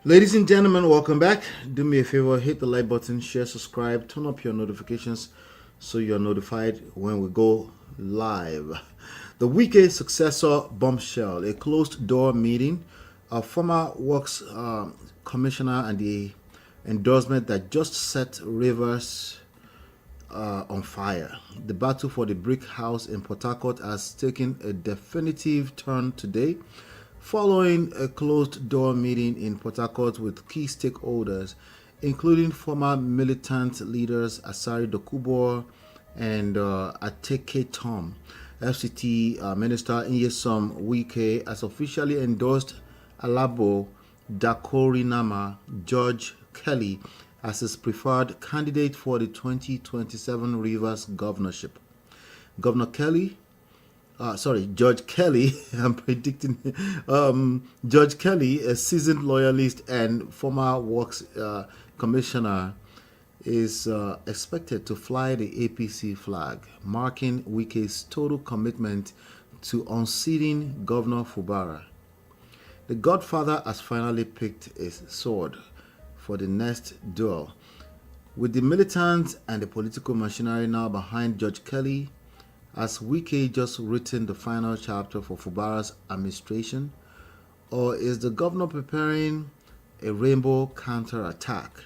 Ladies and gentlemen, welcome back. Do me a favor, hit the like button, share, subscribe, turn up your notifications so you're notified when we go live. The Wike successor bombshell, a closed door meeting, a former works commissioner, and the endorsement that just set Rivers on fire. The battle for the brick house in Port Harcourt has taken a definitive turn today, following a closed-door meeting in Port Harcourt with key stakeholders, including former militant leaders Asari, Dokubo, and Ateke Tom. FCT Minister Nyesom Wike has officially endorsed Alabo Dakorinama George Kelly as his preferred candidate for the 2027 Rivers Governorship. Governor Kelly George Kelly, I'm predicting, George Kelly, a seasoned loyalist and former works commissioner, is expected to fly the APC flag, marking Wike's total commitment to unseating Governor Fubara. The Godfather has finally picked his sword for the next duel. With the militants and the political machinery now behind George Kelly, has Wike just written the final chapter for Fubara's administration, or is the governor preparing a rainbow counter-attack?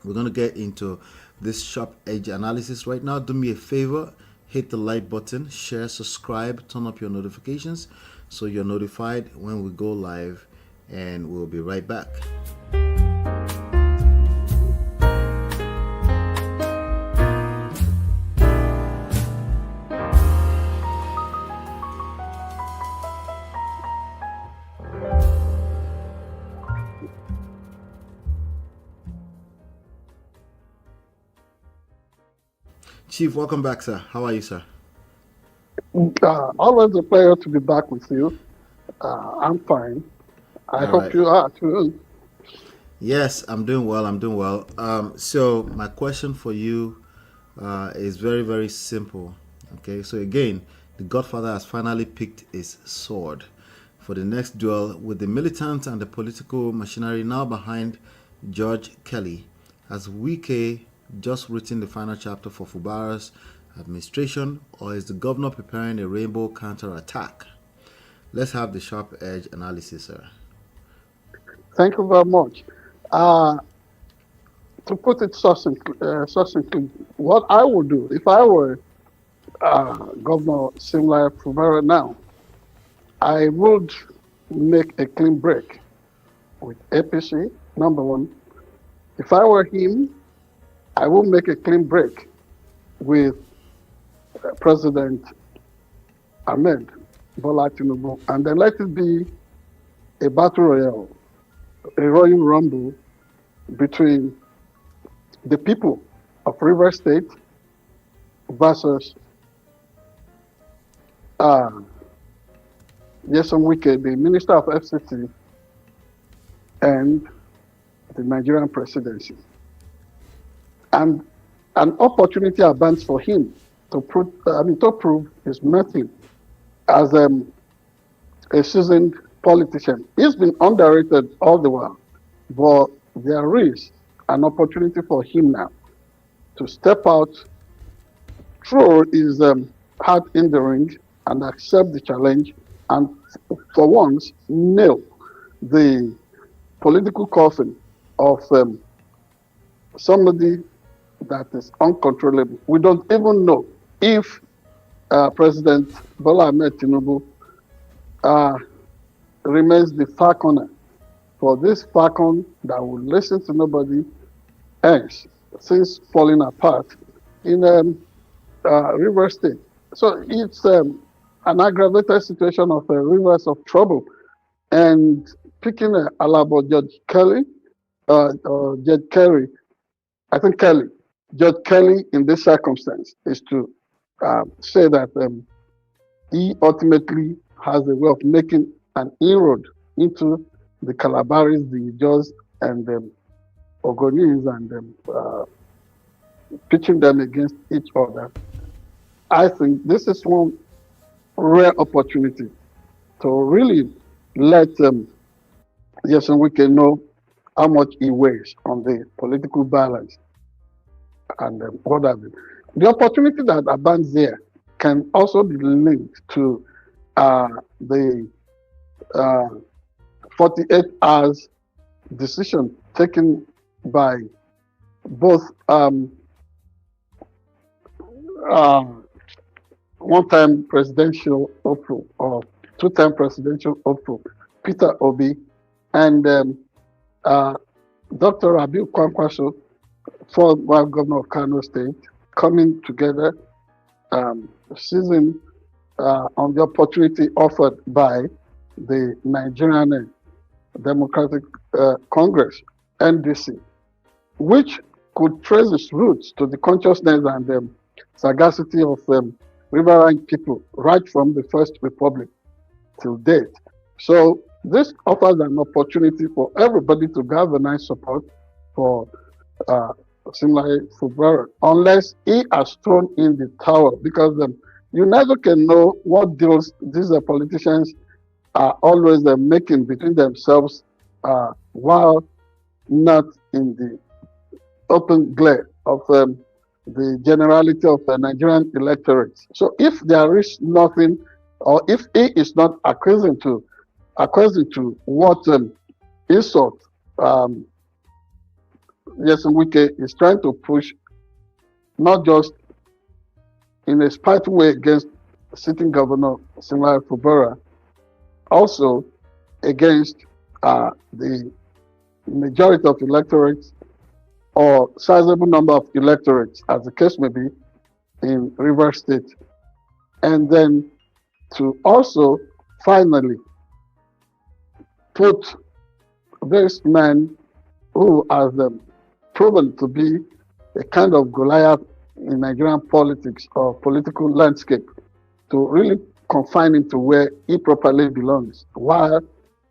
We're going to get into this sharp edge analysis right now. Do me a favor, hit the like button, share, subscribe, turn up your notifications so you're notified when we go live, and we'll be right back. Chief, welcome back, sir. How are you, sir? Always a pleasure to be back with you. I'm fine. I hope you are too. Yes, I'm doing well. So my question for you is very, very simple. Okay, so again, the Godfather has finally picked his sword for the next duel with the militants and the political machinery now behind George Kelly. Has Wike just written the final chapter for Fubara's administration, or is the governor preparing a rainbow counter-attack? Let's have the sharp edge analysis, sir. Thank you very much. To put it succinctly, what I would do if I were Governor similar Fubara now, I would make a clean break with APC, number one. If I were him, I will make a clean break with President Ahmed Bola Tinubu, and then let it be a battle royale, a royal rumble between the people of Rivers State versus Nyesom Wike, the Minister of FCT, and the Nigerian presidency. And an opportunity abounds for him to prove his method as a seasoned politician. He's been underrated all the while, but there is an opportunity for him now to step out, throw his heart in the ring, and accept the challenge, and for once nail the political coffin of somebody that is uncontrollable. We don't even know if President Bola Ahmed Tinubu remains the falconer for this falcon that will listen to nobody else since falling apart in Rivers State. So it's an aggravated situation of rivers of trouble. And picking Alabo George Kelly, or George Kelly, I think Kelly, George Kelly in this circumstance is to say that he ultimately has a way of making an inroad into the Calabaris, the Jaws, and the Ogonis, and pitching them against each other. I think this is one rare opportunity to really let Nyesom Wike know how much he weighs on the political balance and what have you. The opportunity that abounds there can also be linked to the 48 hours decision taken by both one-time presidential hopeful or two-time presidential hopeful Peter Obi and Dr. Obi-Kwankwaso, former governor of Kano State, coming together, seizing on the opportunity offered by the Nigerian Democratic Congress, NDC, which could trace its roots to the consciousness and sagacity of riverine people right from the First Republic till date. So this offers an opportunity for everybody to galvanize support for Oladimeji Fubara, unless he has thrown in the towel, because you never can know what deals these politicians are always making between themselves while not in the open glare of the generality of the Nigerian electorate. So if there is nothing, or if he is not accusing to what insult Nyesom Wike is trying to push, not just in a spiteful way against sitting governor Oladimeji Fubara, also against the majority of electorates or sizable number of electorates, as the case may be, in Rivers State. And then to also finally put this man who has proven to be a kind of Goliath in Nigerian politics or political landscape, to really confine him to where he properly belongs, while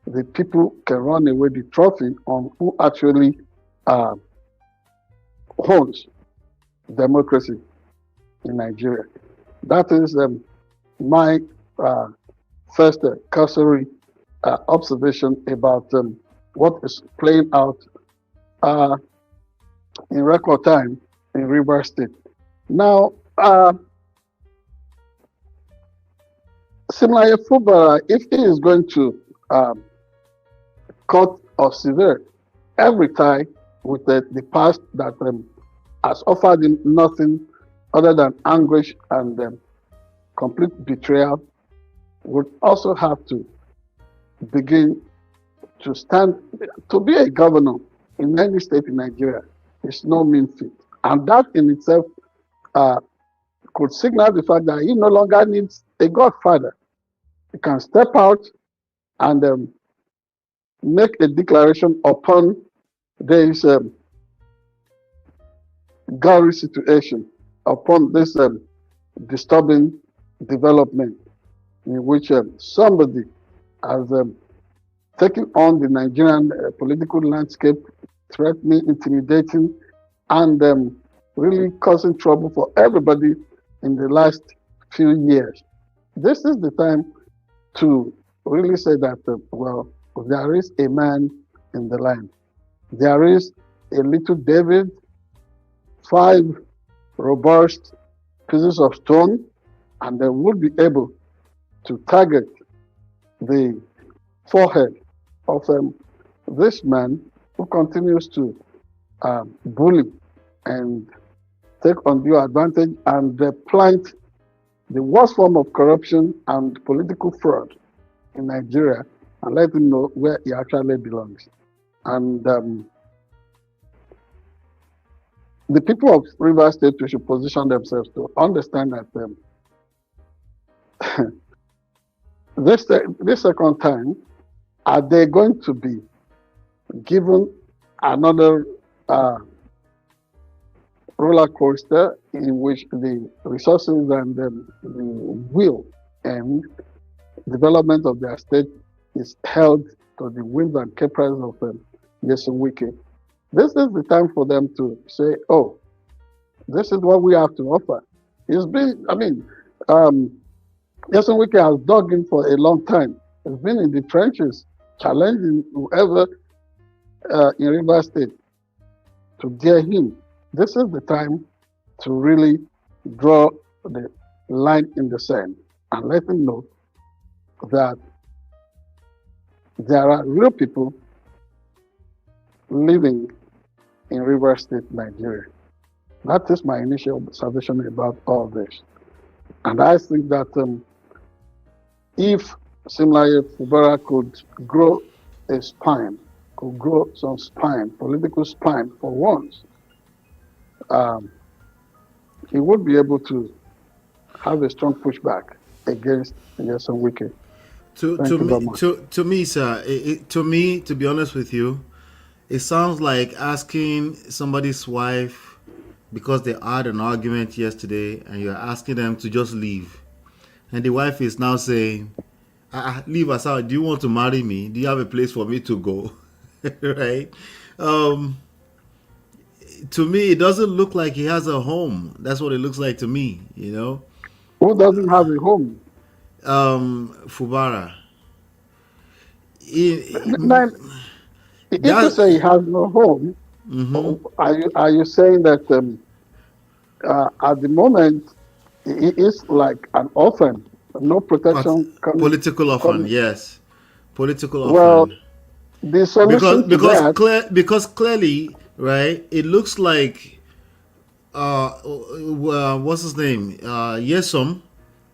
the people can run away the trophy on who actually owns democracy in Nigeria. That is my first cursory observation about what is playing out in record time in Rivers State. Now, Oladimeji Fubara, if he is going to cut or sever every tie with the past that has offered him nothing other than anguish and complete betrayal, would also have to begin to stand. To be a governor in any state in Nigeria is no mean feat, and that in itself could signal the fact that he no longer needs a godfather. He can step out and make a declaration upon this gaury situation, upon this disturbing development in which somebody has taken on the Nigerian political landscape, threatening, intimidating, and really causing trouble for everybody in the last few years. This is the time to really say that, well, there is a man in the land. There is a little David, 5 robust pieces of stone, and they will be able to target the forehead of this man who continues to bully and take undue advantage and plant the worst form of corruption and political fraud in Nigeria, and let him know where he actually belongs. And the people of Rivers State should position themselves to understand that this second time, are they going to be given another roller coaster in which the resources and the will and development of their state is held to the whims and caprices of Nyesom Wike? This is the time for them to say, oh, this is what we have to offer. It's been, Nyesom Wike has dug in for a long time. He's been in the trenches challenging whoever in Rivers State to dare him. This is the time to really draw the line in the sand and let him know that there are real people living in Rivers State, Nigeria. That is my initial observation about all this. And I think that if similarly Fubara could grow a spine, could grow some spine, political spine for once, he would be able to have a strong pushback against Nyesom Wike. To me, sir, to be honest with you, it sounds like asking somebody's wife, because they had an argument yesterday, and you're asking them to just leave, and the wife is now saying, "Leave us out. Do you want to marry me? Do you have a place for me to go?" Right? To me, it doesn't look like he has a home. That's what it looks like to me. You know. Who doesn't have a home? Fubara. If you say he has no home, are you saying that at the moment he is like an orphan, no protection? Political orphan, yes, political orphan. Well, the solution because clearly, right? It looks like what's his name? Nyesom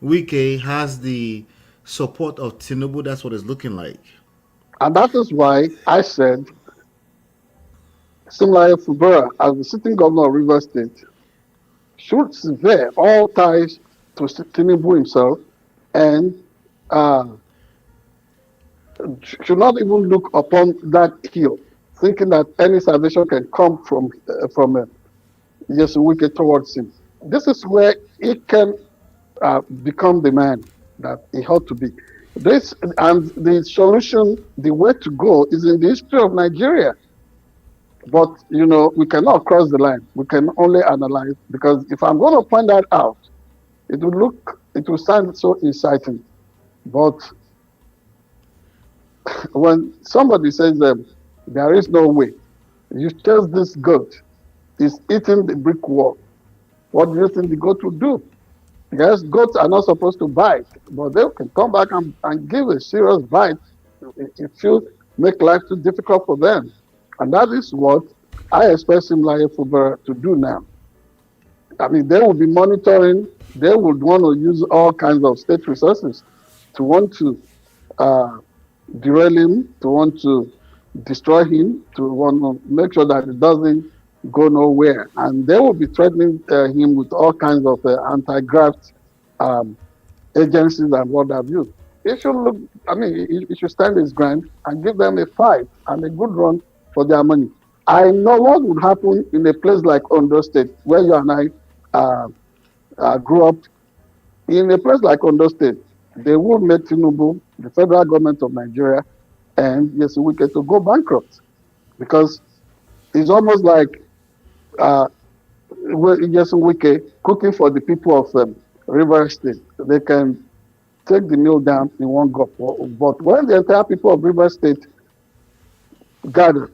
Wike has the support of Tinubu. That's what it's looking like. And that is why I said, similarly, Fubara, as the sitting governor of Rivers State, should sever all ties to Tinubu himself and should not even look upon that hill, thinking that any salvation can come from Nyesom Wike towards him. This is where he can become the man that he ought to be. This and the solution, the way to go, is in the history of Nigeria. But we cannot cross the line. We can only analyze, because if I'm going to point that out, it will sound so inciting. But when somebody says there is no way, you chase this goat, it's eating the brick wall. What do you think the goat will do? Yes, goats are not supposed to bite, but they can come back and give a serious bite if you make life too difficult for them. And that is what I expect Simlaye Fubara to do now. I mean, they will be monitoring, they would want to use all kinds of state resources to want to derail him, to want to destroy him, to want to make sure that it doesn't go nowhere. And they will be threatening him with all kinds of anti-graft agencies and what have you. He should look, he should stand his ground and give them a fight and a good run for their money. I know what would happen in a place like Ondo State, where you and I grew up. In a place like Ondo State, they would make Tinubu, the federal government of Nigeria, and Nyesom Wike to go bankrupt, because it's almost like Nyesom Wike cooking for the people of Rivers State. They can take the meal down in one gulp. But when the entire people of Rivers State gather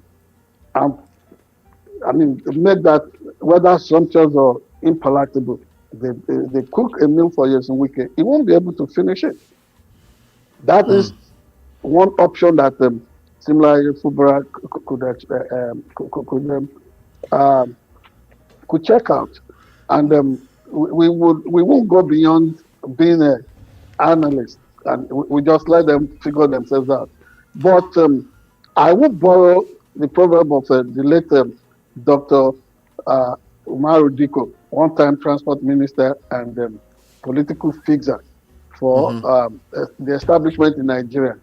and make that, whether sumptuous or impalatable, they cook a meal for Nyesom Wike, he won't be able to finish it. That is one option that similarly Fubara could check out, and we won't go beyond being an analyst, and we just let them figure themselves out. But I would borrow the proverb of the late Dr. Umaru Diko, one-time transport minister and political figure for the establishment in Nigeria.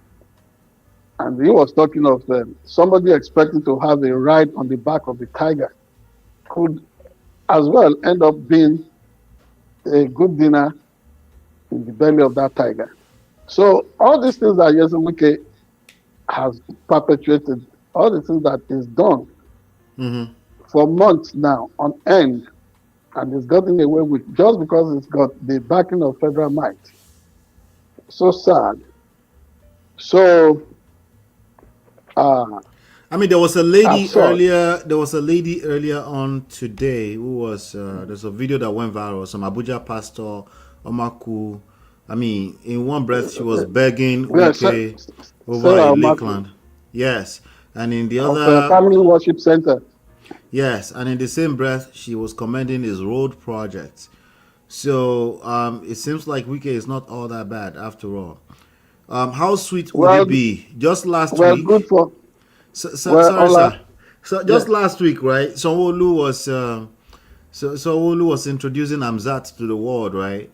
And he was talking of somebody expecting to have a ride on the back of the tiger could as well end up being a good dinner in the belly of that tiger. So all these things that Nyesom Wike has perpetuated, all the things that is done for months now on end, and it's gotten away with just because it's got the backing of federal might. So sad. So I mean, there was a lady absurd. earlier. There was a lady earlier on today who was. There's a video that went viral. Some Abuja pastor, Omaku. I mean, in one breath, she was begging Yeah, Wike over a Sarah Marco lakeland. Yes, and in the of the other, Family Worship Center. yes, and in the same breath, she was commending his road project. So it seems like Wike is not all that bad after all. How sweet would Well, it be? Just last well, good week, for well, sorry, Ola. sir. So Yeah. just last week, right? Sanwo-Olu was introducing Amzat to the world, right?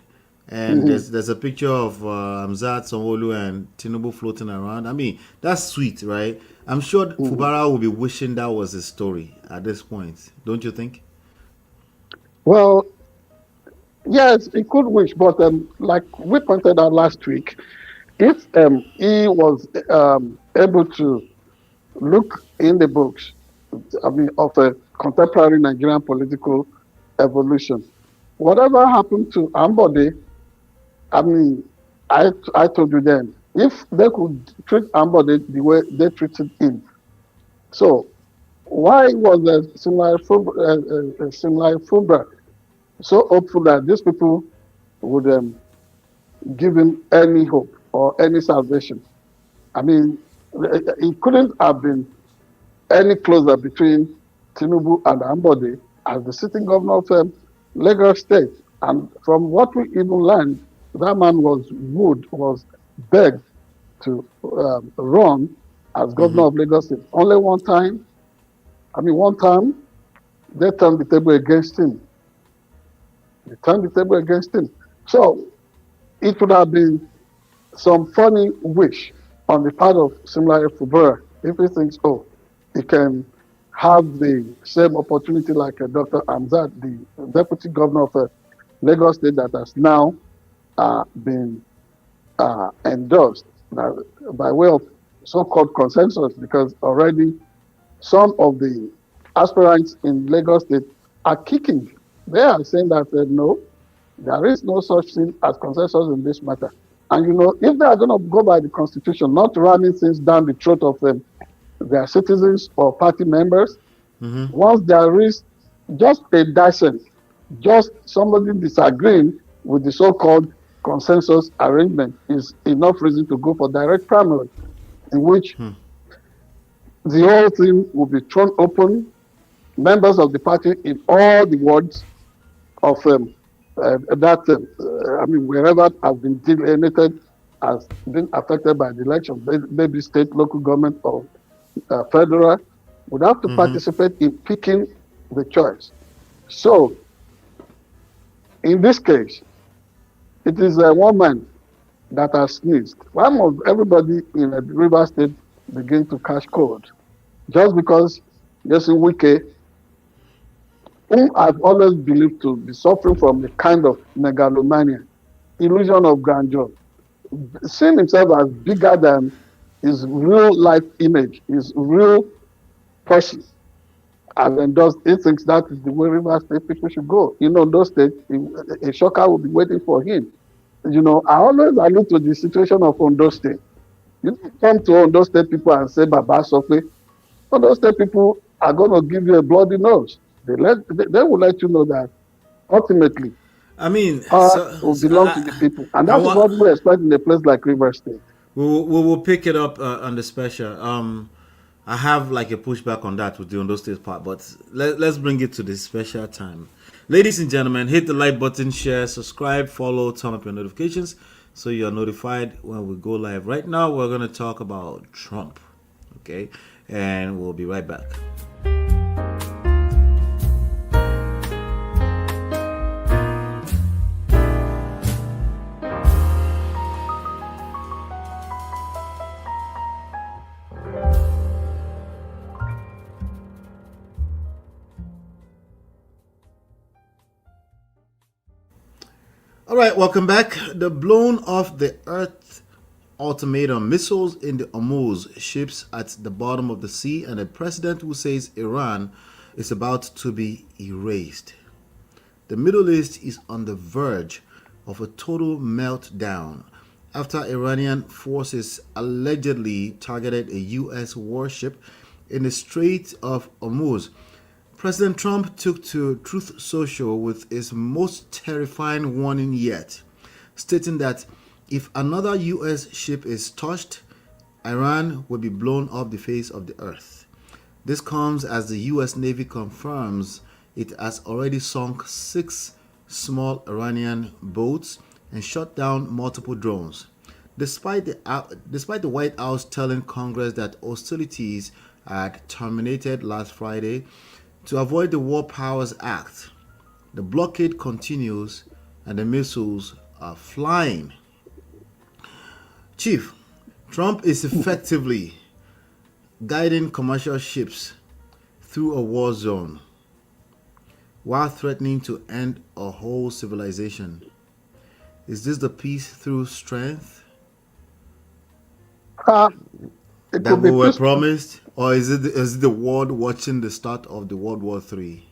And Mhm. there's a picture of Amzat, Sanwo-Olu, and Tinubu floating around. I mean, that's sweet, right? I'm sure Fubara will be wishing that was his story at this point, don't you think? Well, yes, he could wish, but like we pointed out last week, if he was able to look in the books, I mean, of a contemporary Nigerian political evolution, whatever happened to Ambode, I mean, I told you then, if they could treat Ambode the way they treated him, so why was a similar Fubra so hopeful that these people would give him any hope or any salvation? I mean, it couldn't have been any closer between Tinubu and Ambode as the sitting governor of Lagos State. And from what we even learned, that man was begged to run as governor Mm-hmm. of Lagos State. Only one time, one time, they turned the table against him. They turned the table against him. So it would have been some funny wish on the part of Simlaye Fubara if he thinks, oh, he can have the same opportunity like Dr. Amzat, the deputy governor of Lagos State that has now been endorsed by way of so-called consensus, because already some of the aspirants in Lagos State are kicking. They are saying that no, there is no such thing as consensus in this matter. And if they are going to go by the constitution, not ramming things down the throat of their citizens or party members, Mm-hmm. once there is just a dissent, just somebody disagreeing with the so-called consensus arrangement, is enough reason to go for direct primary, in which the whole thing will be thrown open. Members of the party in all the wards of wherever has been delineated has been affected by the election, maybe state, local government, or federal, would have to Mm-hmm. participate in picking the choice. So, in this case, it is a woman that has sneezed. Why must everybody in the Rivers State begin to catch cold? Just because Nyesom Wike, whom I've always believed to be suffering from a kind of megalomania, illusion of grandeur, seeing himself as bigger than his real life image, his real person, has endorsed. He thinks that is the way Rivers State people should go. Those states, a shocker will be waiting for him. I always allude to the situation of Ondo State. You come to Ondo State people and say, Baba Sofe, Ondo State people are going to give you a bloody nose. They will let you know that ultimately I mean, power will belong to the people. And I that is want what we expect in a place like Rivers State. we will pick it up on the special. I have like a pushback on that with the Ondo State part, but let's bring it to the special time. Ladies and gentlemen, hit the like button, share, subscribe, follow, turn up your notifications so you're notified when we go live. Right now, we're going to talk about Trump, okay? And we'll be right back. All right, welcome back. The blown off the Earth ultimatum, missiles in the Hormuz, ships at the bottom of the sea, and a president who says Iran is about to be erased. The Middle East is on the verge of a total meltdown after Iranian forces allegedly targeted a U.S. warship in the Strait of Hormuz. President Trump took to Truth Social with his most terrifying warning yet, stating that if another U.S. ship is touched, Iran will be blown off the face of the earth. This comes as the U.S. Navy confirms it has already sunk 6 small Iranian boats and shot down multiple drones. Despite the White House telling Congress that hostilities had terminated last Friday to avoid the War Powers Act, the blockade continues and the missiles are flying. Chief, Trump is effectively guiding commercial ships through a war zone while threatening to end a whole civilization. Is this the peace through strength It that could we be were peaceful. promised, or is it the world watching the start of the World War III?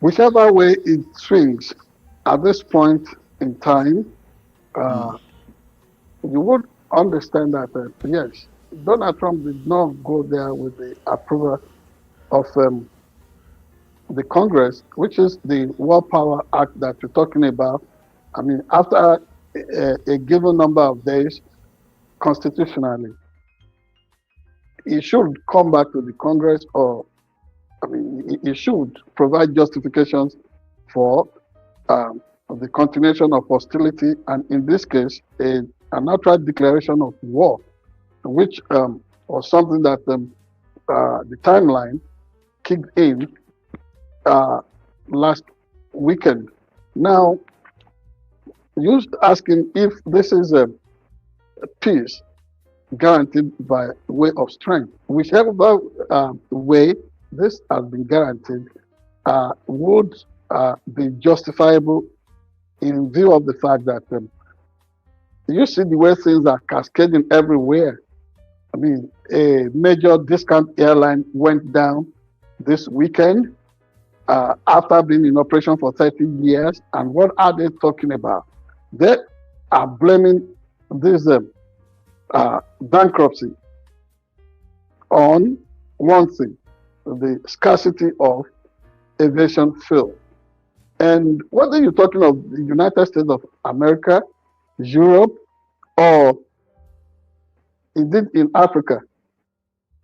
Whichever way it swings at this point in time, you would understand that, yes, Donald Trump did not go there with the approval of the Congress, which is the War Power Act that you're talking about. I mean, after a given number of days, constitutionally, he should come back to the Congress, or I mean, he should provide justifications for the continuation of hostility, and in this case, an outright declaration of war, which was something that the timeline kicked in last weekend. Now, you asking if this is a peace guaranteed by way of strength. Whichever way this has been guaranteed would be justifiable in view of the fact that you see the way things are cascading everywhere. I mean, a major discount airline went down this weekend after being in operation for 30 years. And what are they talking about? They are blaming this bankruptcy on one thing, the scarcity of aviation fuel. And whether you're talking of the United States of America, Europe, or indeed in Africa,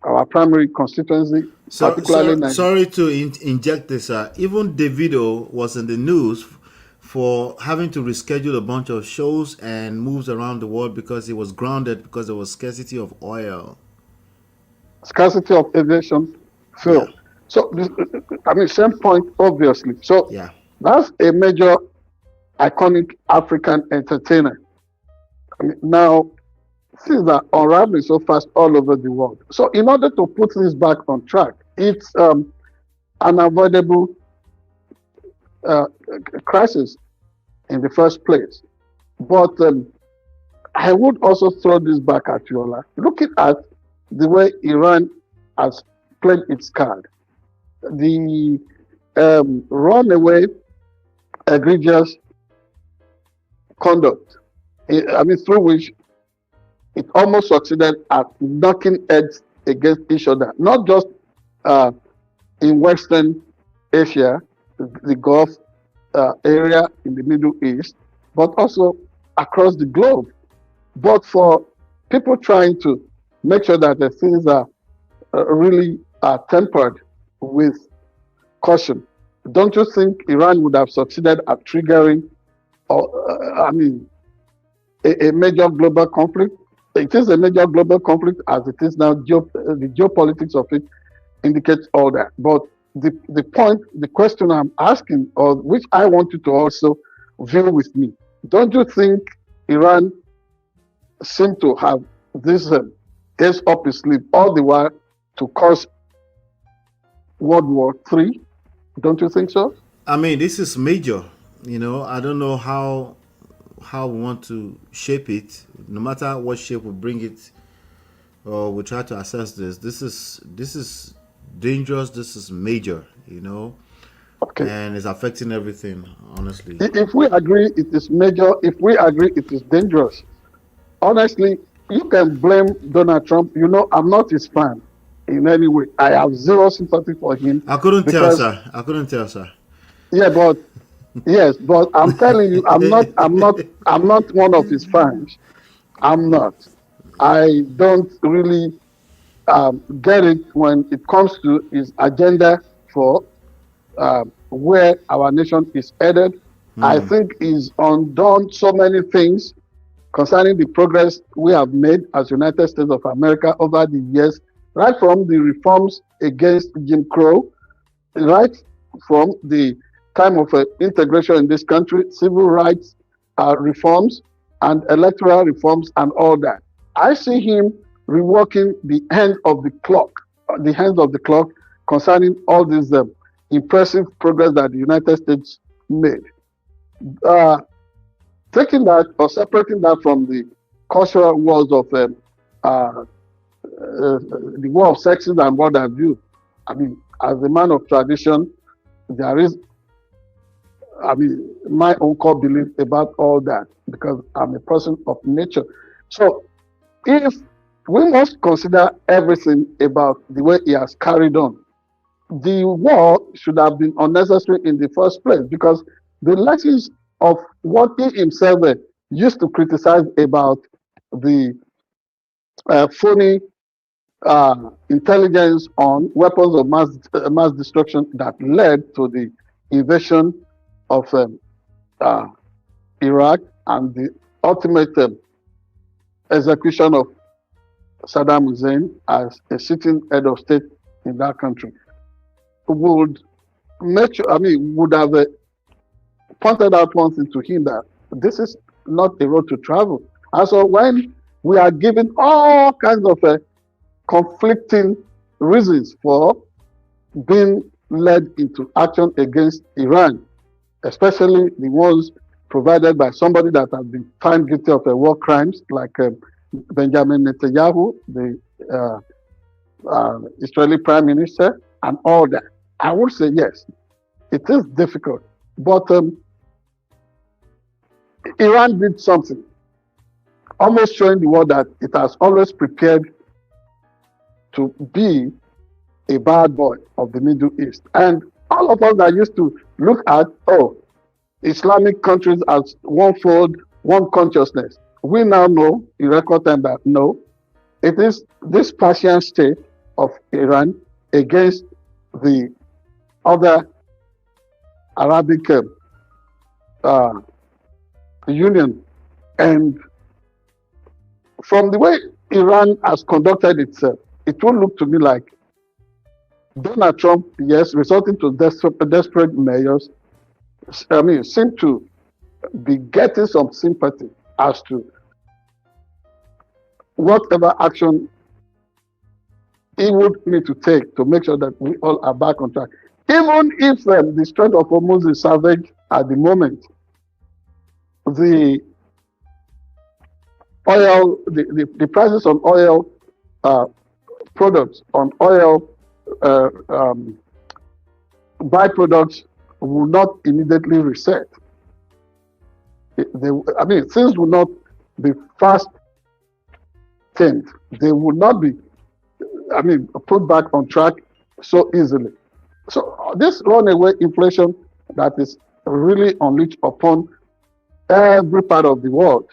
our primary constituency, particularly Nigeria. Sorry to inject this. Even Davido was in the news for having to reschedule a bunch of shows and moves around the world because he was grounded because there was scarcity of oil. Scarcity of aviation fuel. Yeah. So, I mean, same point, obviously. So, Yeah. that's a major iconic African entertainer. I mean, now, things are unraveling so fast all over the world. So, in order to put things back on track, it's unavoidable crisis in the first place. But I would also throw this back at you, Ola. Looking at the way Iran has played its card, the runaway egregious conduct, I mean, through which it almost succeeded at knocking heads against each other, not just in Western Asia, the Gulf area in the Middle East, but also across the globe. But for people trying to make sure that the things are really tempered with caution, don't you think Iran would have succeeded at triggering, I mean, a major global conflict? It is a major global conflict as it is now. The geopolitics of it indicates all that. But the point, the question I'm asking, or which I want you to also view with me, don't you think Iran seemed to have this ace up his sleeve all the while to cause World War III? Don't you think so? I mean, this is major. You know, I don't know how we want to shape it. No matter what shape we bring it, or we try to assess this. This is dangerous. This is major. You know, Okay. and it's affecting everything, honestly. If we agree it is major, if we agree it is dangerous, honestly, you can blame Donald Trump. You know, I'm not his fan in any way. I have zero sympathy for him I couldn't tell, because, sir. I couldn't tell, sir. yeah, but yes, but I'm telling you, I'm not one of his fans. I'm not. I don't really get it when it comes to his agenda for where our nation is headed. I think he's undone so many things concerning the progress we have made as United States of America over the years, right from the reforms against Jim Crow, right from the time of integration in this country, civil rights reforms and electoral reforms and all that. I see him reworking the end of the clock concerning all these impressive progress that the United States made. Uh, Taking that or separating that from the cultural wars of the war of sexes and what have you. I mean, as a man of tradition, there is, I mean, my own core belief about all that because I'm a person of nature. So, if we must consider everything about the way he has carried on, the war should have been unnecessary in the first place because the lessons of what he himself used to criticize about the phony intelligence on weapons of mass destruction that led to the invasion of Iraq and the ultimate execution of Saddam Hussein as a sitting head of state in that country would would have pointed out one thing to him that this is not a road to travel. And so when we are given all kinds of conflicting reasons for being led into action against Iran, especially the ones provided by somebody that has been found guilty of war crimes, like Benjamin Netanyahu, the Israeli Prime Minister, and all that. I would say yes, it is difficult, but Iran did something, almost showing the world that it has always prepared to be a bad boy of the Middle East. And all of us that used to look at, Islamic countries as one fold, one consciousness, we now know in record time that no, it is this Persian state of Iran against the other Arabic union. And from the way Iran has conducted itself, it will look to me like Donald Trump, yes, resorting to desperate measures, seem to be getting some sympathy as to whatever action he would need to take to make sure that we all are back on track. Even if the Strait of Hormuz is savage at the moment, the oil, the prices on oil products, on oil byproducts will not immediately reset. Things will not be fast tamed. They will not be, put back on track so easily. So this runaway inflation that is really unleashed upon every part of the world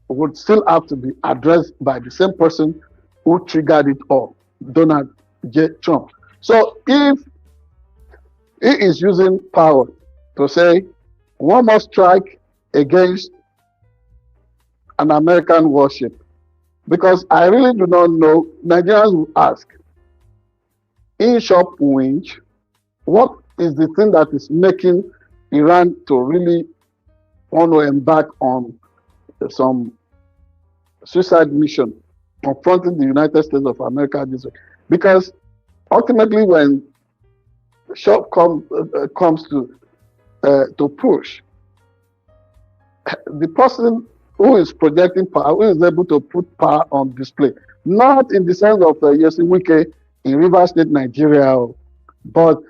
would still have to be addressed by the same person who triggered it all, Donald J. Trump. So if he is using power to say one must strike against an American warship, because I really do not know, Nigerians will ask, in short winch, what is the thing that is making Iran to really want to embark on some suicide mission confronting the United States of America this way? Because ultimately, when shop comes to push, the person who is projecting power, who is able to put power on display, not in the sense of Nyesom Wike in Rivers State, Nigeria, but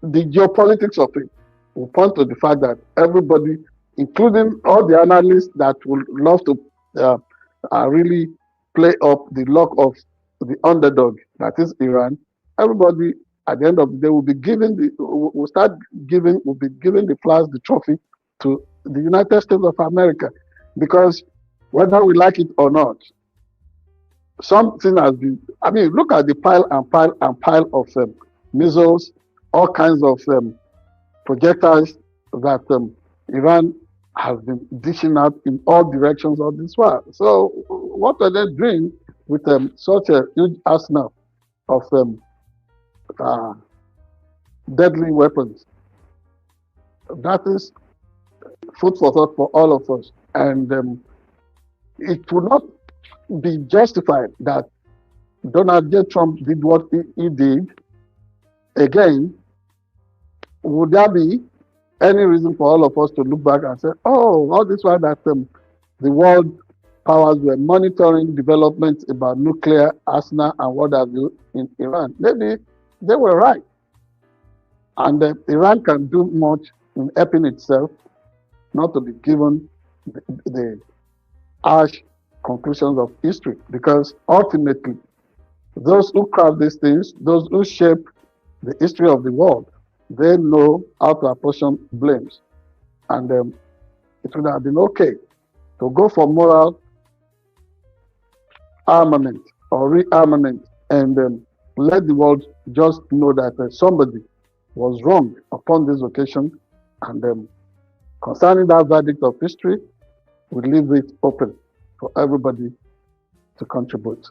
the geopolitics of it will point to the fact that everybody, including all the analysts that would love to really play up the luck of the underdog, that is Iran, everybody at the end of the day will be giving will be giving the flowers, the trophy to the United States of America, because whether we like it or not, something has been. I mean, look at the pile of missiles, all kinds of projectiles that Iran has been dishing out in all directions of this war. So, what are they doing with such a huge arsenal of deadly weapons? That is food for thought for all of us, and it will not be justified that Donald J. Trump did what he did. Again, would there be any reason for all of us to look back and say, oh, all this while that the world powers were monitoring developments about nuclear arsenal and what have you in Iran? Maybe they were right. And Iran can do much in helping itself, not to be given the harsh conclusions of history, because ultimately those who craft these things, those who shape the history of the world, they know how to apportion blames, and it would have been okay to go for moral armament or rearmament and let the world just know that somebody was wrong upon this occasion, and concerning that verdict of history, we leave it open for everybody to contribute.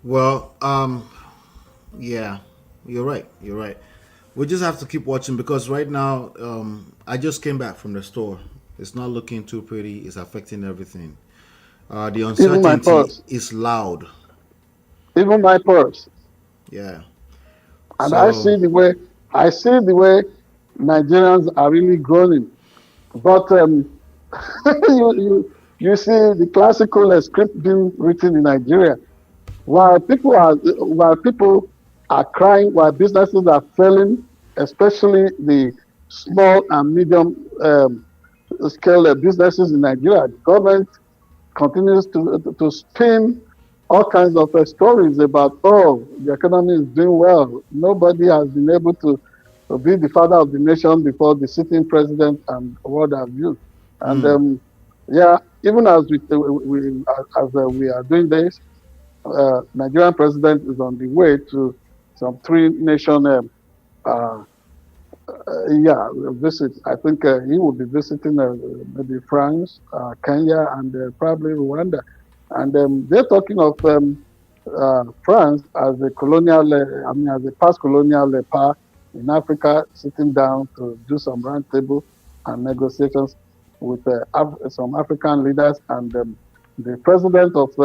Well, yeah, you're right. You're right. We just have to keep watching, because right now, I just came back from the store. It's not looking too pretty. It's affecting everything. The uncertainty is loud. Even my purse. Yeah. And So, I see the way Nigerians are really groaning. But you see the classical script being written in Nigeria. While people are crying, while businesses are failing, especially the small and medium scale businesses in Nigeria, the government continues to spin all kinds of stories about, oh, the economy is doing well. Nobody has been able to be the father of the nation before the sitting president and what have you. And yeah, even as we are doing this, Nigerian president is on the way to some three-nation visit. I think he will be visiting maybe France, Kenya, and probably Rwanda. And they're talking of France as a colonial, as a past colonial power in Africa, sitting down to do some roundtable and negotiations with some African leaders. And the president of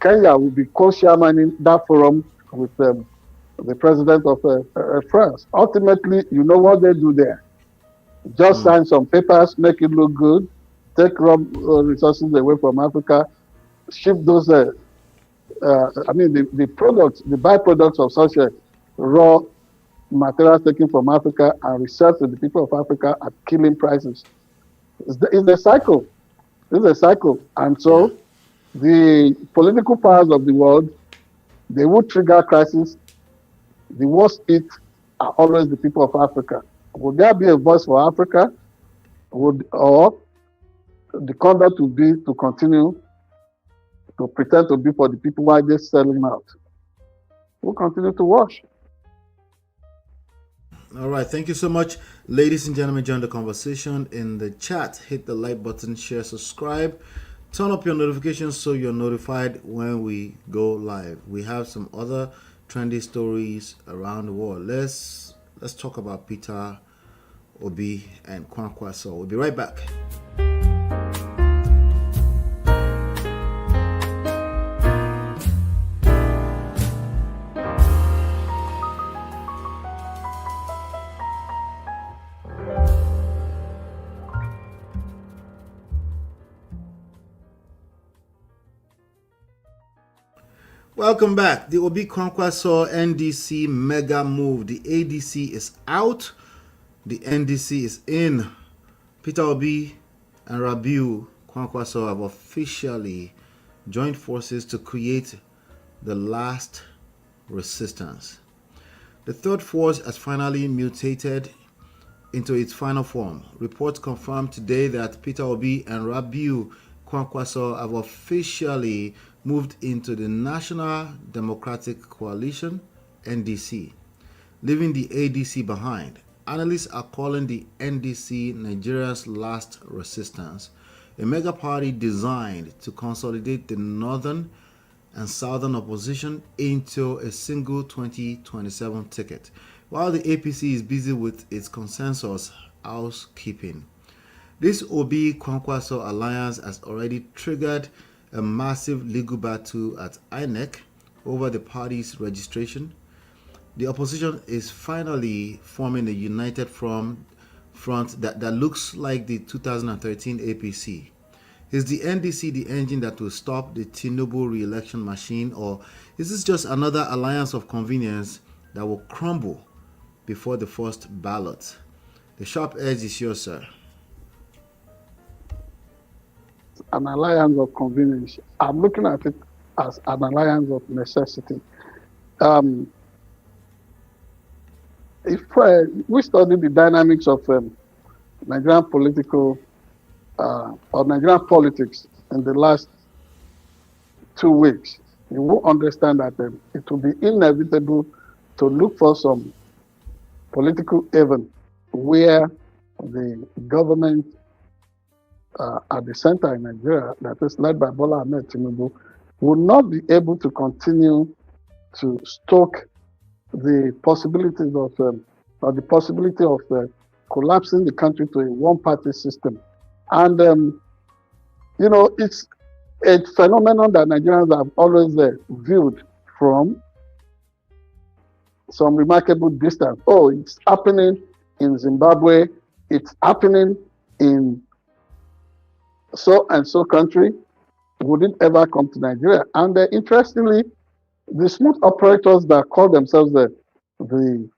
Kenya will be co-chairmaning that forum with the president of France. Ultimately, you know what they do there. Just sign some papers, make it look good, take raw resources away from Africa, ship those, the products, the byproducts of such a raw materials taken from Africa and resell to the people of Africa at killing prices. It's a cycle. It's a cycle. And so the political powers of the world, they would trigger crisis. The worst hit are always the people of Africa. Would there be a voice for Africa? Or the conduct would be to continue to pretend to be for the people while they're selling out? We'll continue to watch. All right. Thank you so much, ladies and gentlemen. Join the conversation in the chat. Hit the like button, share, subscribe. Turn up your notifications so you're notified when we go live. We have some other trendy stories around the world. Let's talk about Peter Obi and Kwankwaso. We'll be right back. Welcome back. The Obi-Kwankwaso NDC mega move. The ADC is out. The NDC is in. Peter Obi and Rabiu Kwankwaso have officially joined forces to create the last resistance. The third force has finally mutated into its final form. Reports confirmed today that Peter Obi and Rabiu Kwankwaso have officially moved into the National Democratic Coalition, NDC, leaving the ADC behind. Analysts are calling the NDC Nigeria's last resistance, a mega party designed to consolidate the northern and southern opposition into a single 2027 ticket, while the APC is busy with its consensus housekeeping. This Obi-Kwankwaso alliance has already triggered a massive legal battle at INEC over the party's registration. The opposition is finally forming a united front that looks like the 2013 APC. Is the NDC the engine that will stop the Tinubu re-election machine, or is this just another alliance of convenience that will crumble before the first ballot? The sharp edge is yours, sir. An alliance of convenience. I'm looking at it as an alliance of necessity. If we study the dynamics of Nigerian political or Nigerian politics in the last 2 weeks, you will understand that it will be inevitable to look for some political event where the government at the center in Nigeria, that is led by Bola Ahmed Tinubu, will not be able to continue to stoke the possibilities of or the possibility of collapsing the country to a one-party system. And it's a phenomenon that Nigerians have always viewed from some remarkable distance. Oh, it's happening in Zimbabwe, it's happening in so and so country, wouldn't ever come to Nigeria. And interestingly, the smooth operators that call themselves the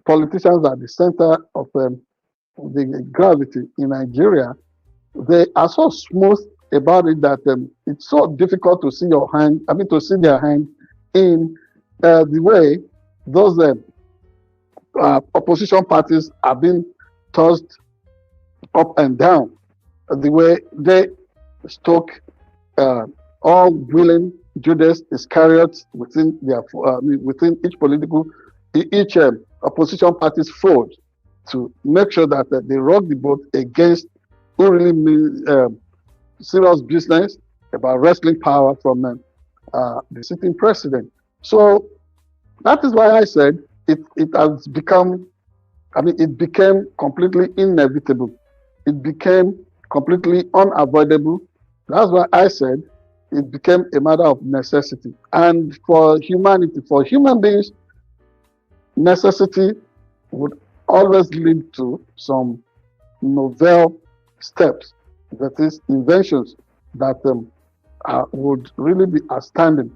politicians at the center of the gravity in Nigeria, they are so smooth about it that it's so difficult to see to see their hand in the way those opposition parties have been tossed up and down, the way they stoke all willing Judas Iscariot within their within each opposition party's fold to make sure that they rock the boat against who really mean serious business about wrestling power from the sitting president. So that is why I said it has become, it became completely inevitable. It became completely unavoidable. That's why I said it became a matter of necessity. And for humanity, for human beings, necessity would always lead to some novel steps, that is, inventions that would really be outstanding.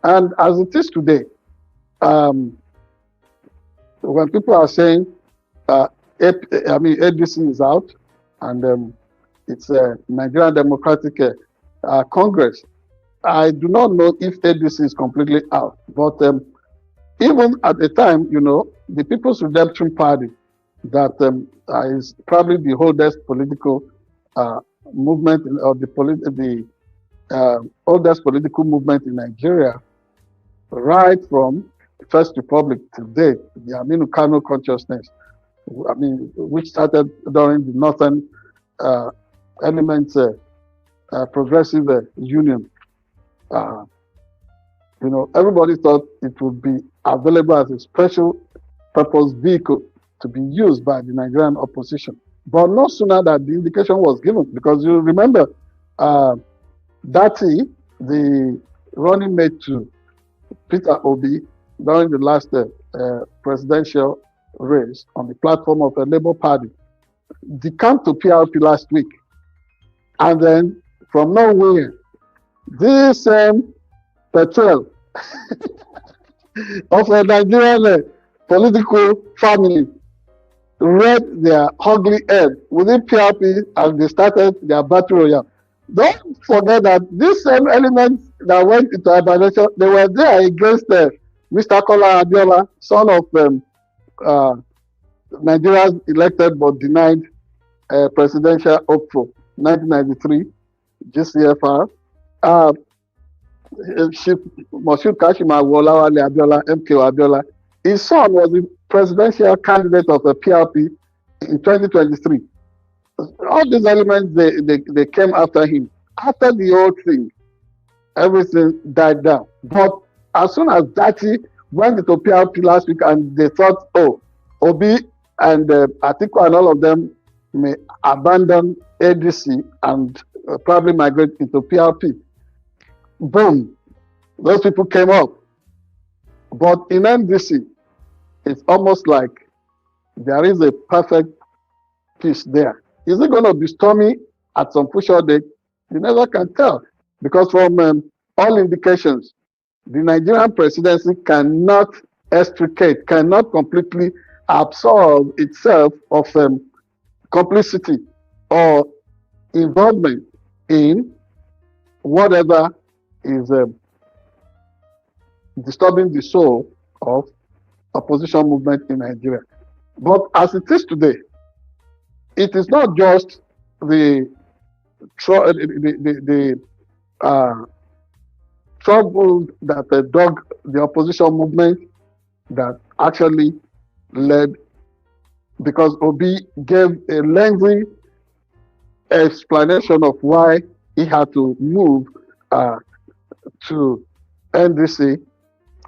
And as it is today, when people are saying ADC is out and it's a Nigerian Democratic Congress, I do not know if ADC is completely out. But even at the time, the People's Redemption Party, that is probably the oldest political movement or the oldest political movement in Nigeria, right from the First Republic to date, the Aminu Kano consciousness, which started during the Northern Elements Progressive Union. Everybody thought it would be available as a special purpose vehicle to be used by the Nigerian opposition. But no sooner that the indication was given, because you remember Dati, the running mate to Peter Obi during the last presidential race on the platform of the Labour Party, decamped to PRP last week. And then from nowhere, this Petrel of a Nigerian political family read their ugly head within PRP as they started their battle royale. Don't forget that these same elements that went into hibernation, they were there against Mr. Kola Abiola, son of Nigeria's elected but denied presidential hopeful, 1993 GCFR. Moshood Kashima Wolawale Abiola, MKO Abiola. His son was the presidential candidate of the PRP in 2023. All these elements, they came after him. After the whole thing, everything died down. But as soon as Dati went into PRP last week and they thought, oh, Obi and Atiku and all of them may abandon ADC and probably migrate into PRP. Boom, those people came up. But in NDC, it's almost like there is a perfect peace there. Is it going to be stormy at some crucial date? You never can tell. Because from all indications, the Nigerian presidency cannot extricate, cannot completely absolve itself of complicity or involvement in whatever is disturbing the soul of opposition movement in Nigeria. But as it is today, it is not just the trouble that dug the opposition movement that actually led, because Obi gave a lengthy explanation of why he had to move to NDC,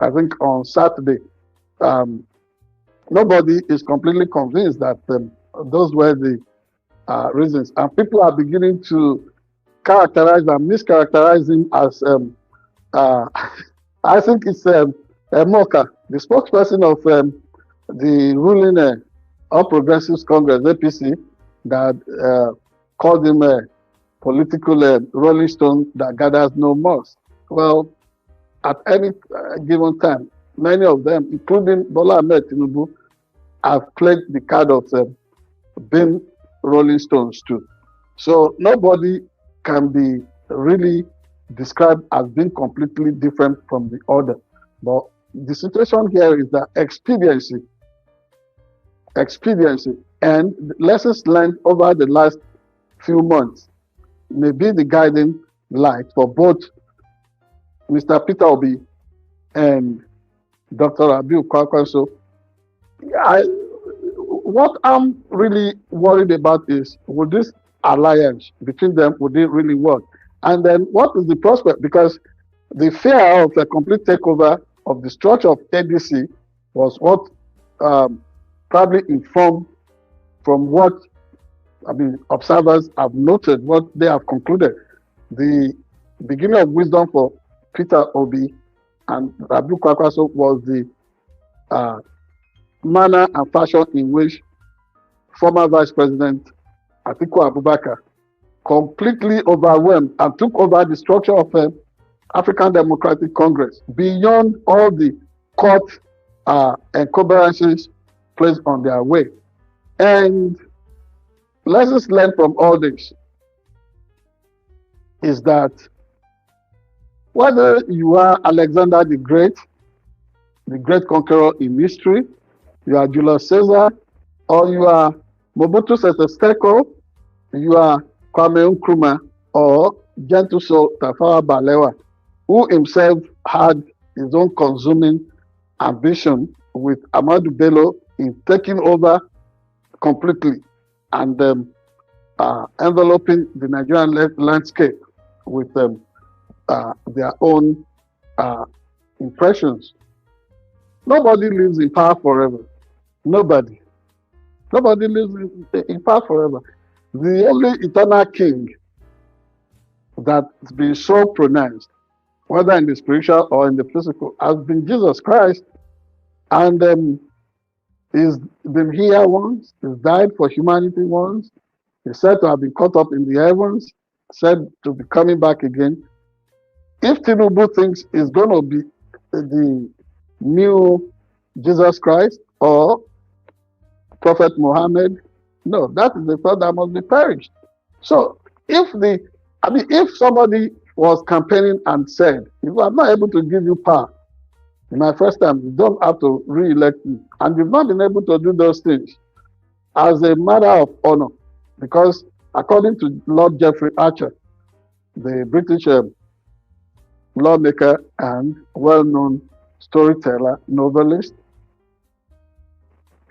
I think on Saturday. Nobody is completely convinced that those were the reasons. And people are beginning to characterize and mischaracterize him as, I think it's Moka, the spokesperson of the ruling All Progressives Congress, APC, that called him a political rolling stone that gathers no moss. Well, at any given time, many of them, including Bola Ahmed Tinubu, have played the card of being rolling stones too. So nobody can be really described as being completely different from the other. But the situation here is that expediency and lessons learned over the last few months may be the guiding light for both Mr. Peter Obi and Dr. Obi-Kwankwaso. What I'm really worried about is, would this alliance between them, would it really work? And then what is the prospect? Because the fear of a complete takeover of the structure of ADC was what probably informed from what observers have noted, what they have concluded. The beginning of wisdom for Peter Obi and Obi-Kwankwaso was the manner and fashion in which former Vice President Atiku Abubakar completely overwhelmed and took over the structure of African Democratic Congress beyond all the court encumbrances placed on their way. And lessons learned from all this is that whether you are Alexander the Great conqueror in history, you are Julius Caesar, or you are Mobutu Sese Seko, you are Kwame Nkrumah, or Gentle Soul Tafawa Balewa, who himself had his own consuming ambition with Ahmadu Bello in taking over completely and enveloping the Nigerian landscape with their own impressions. Nobody lives in power forever. Nobody lives in power forever. The only eternal king that's been so pronounced, whether in the spiritual or in the physical, has been Jesus Christ. And he's been here once, he's died for humanity once, he's said to have been caught up in the heavens, said to be coming back again. If Tinubu thinks he's going to be the new Jesus Christ or Prophet Muhammad. No, that is the thought that must be perished. So if somebody was campaigning and said, if I'm not able to give you power in my first time, you don't have to re-elect me, and you've not been able to do those things as a matter of honor, because according to Lord Jeffrey Archer, the British lawmaker and well-known storyteller, novelist,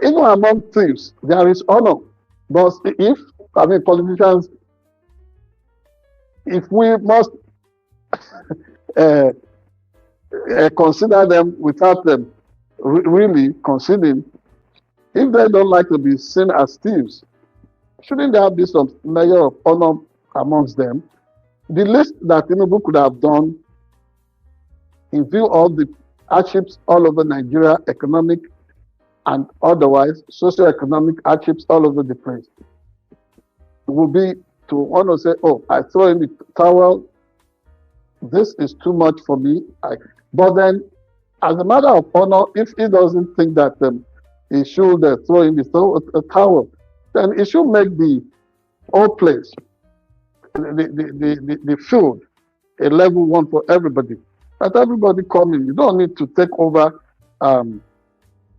even among thieves, there is honor. But if, politicians, if we must consider them without them really considering, if they don't like to be seen as thieves, shouldn't there be some measure of honor amongst them? The least that Tinubu could have done, in view of the hardships all over Nigeria, economic and otherwise, socio-economic hardships all over the place, would be to want to say, oh, I throw in the towel, this is too much for me. But then, as a matter of honor, if he doesn't think that he should throw in the towel, then he should make the whole place, the field, a level one for everybody. Let everybody come in. You don't need to take over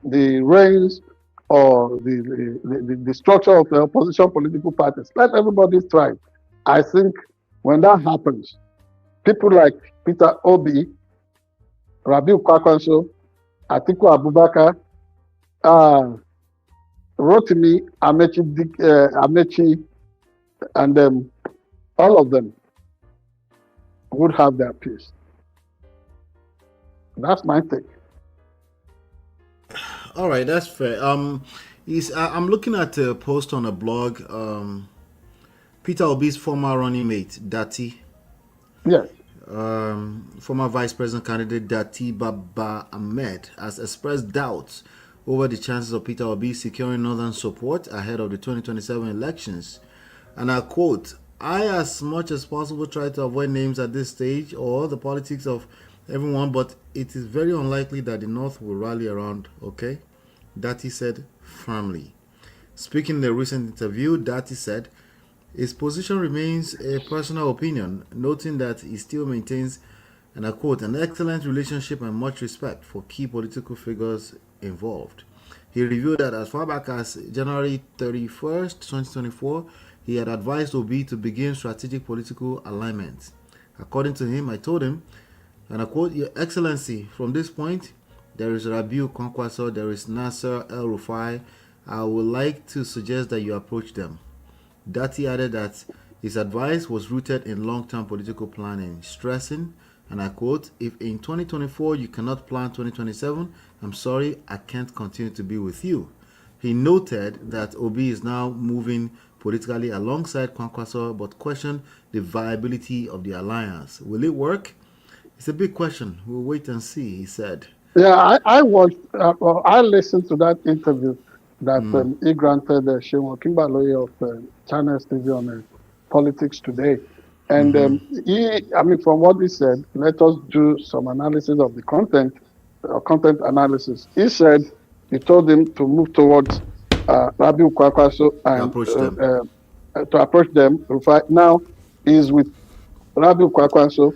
the reins or the structure of the opposition political parties. Let everybody thrive. I think when that happens, people like Peter Obi, Obi-Kwankwaso, Atiku Abubakar, Rotimi, Amechi, and all of them would have their peace. That's my take. All right, that's fair. I'm looking at a post on a blog. Peter Obi's former running mate, Dati. Yes. Former vice president candidate Dati Baba Ahmed has expressed doubts over the chances of Peter Obi securing northern support ahead of the 2027 elections. And I quote, "I, as much as possible, try to avoid names at this stage or the politics of everyone, but it is very unlikely that the North will rally around, okay?" Dati said firmly. Speaking in a recent interview, Dati said his position remains a personal opinion, noting that he still maintains, and I quote, "an excellent relationship and much respect for key political figures involved." He revealed that as far back as January 31st, 2024, he had advised Obi to begin strategic political alignment. According to him, I told him, and I quote, "Your Excellency, from this point, there is Obi-Kwankwaso, there is Nasser El-Rufai. I would like to suggest that you approach them." Dati added that his advice was rooted in long-term political planning, stressing, and I quote, "If in 2024 you cannot plan 2027, I'm sorry, I can't continue to be with you." He noted that Obi is now moving politically alongside Kwankwaso, but questioned the viability of the alliance. Will it work? It's a big question. We'll wait and see, he said. Yeah, I watched, I listened to that interview that he granted Sheon Kimbaloye of Channels TV on Politics Today. And from what he said, let us do some analysis of the content analysis. He told him to move towards Obi-Kwankwaso and to approach them. Now he's with Obi-Kwankwaso.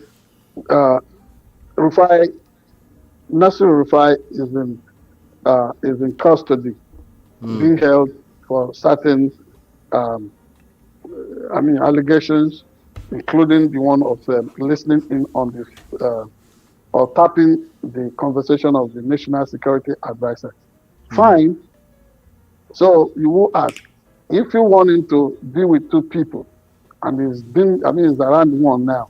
Nasir Rufai is in custody, being held for certain allegations, including the one of listening in on this or tapping the conversation of the National Security Advisor. Fine. So you will ask, if you want him to be with two people, and he's around one now,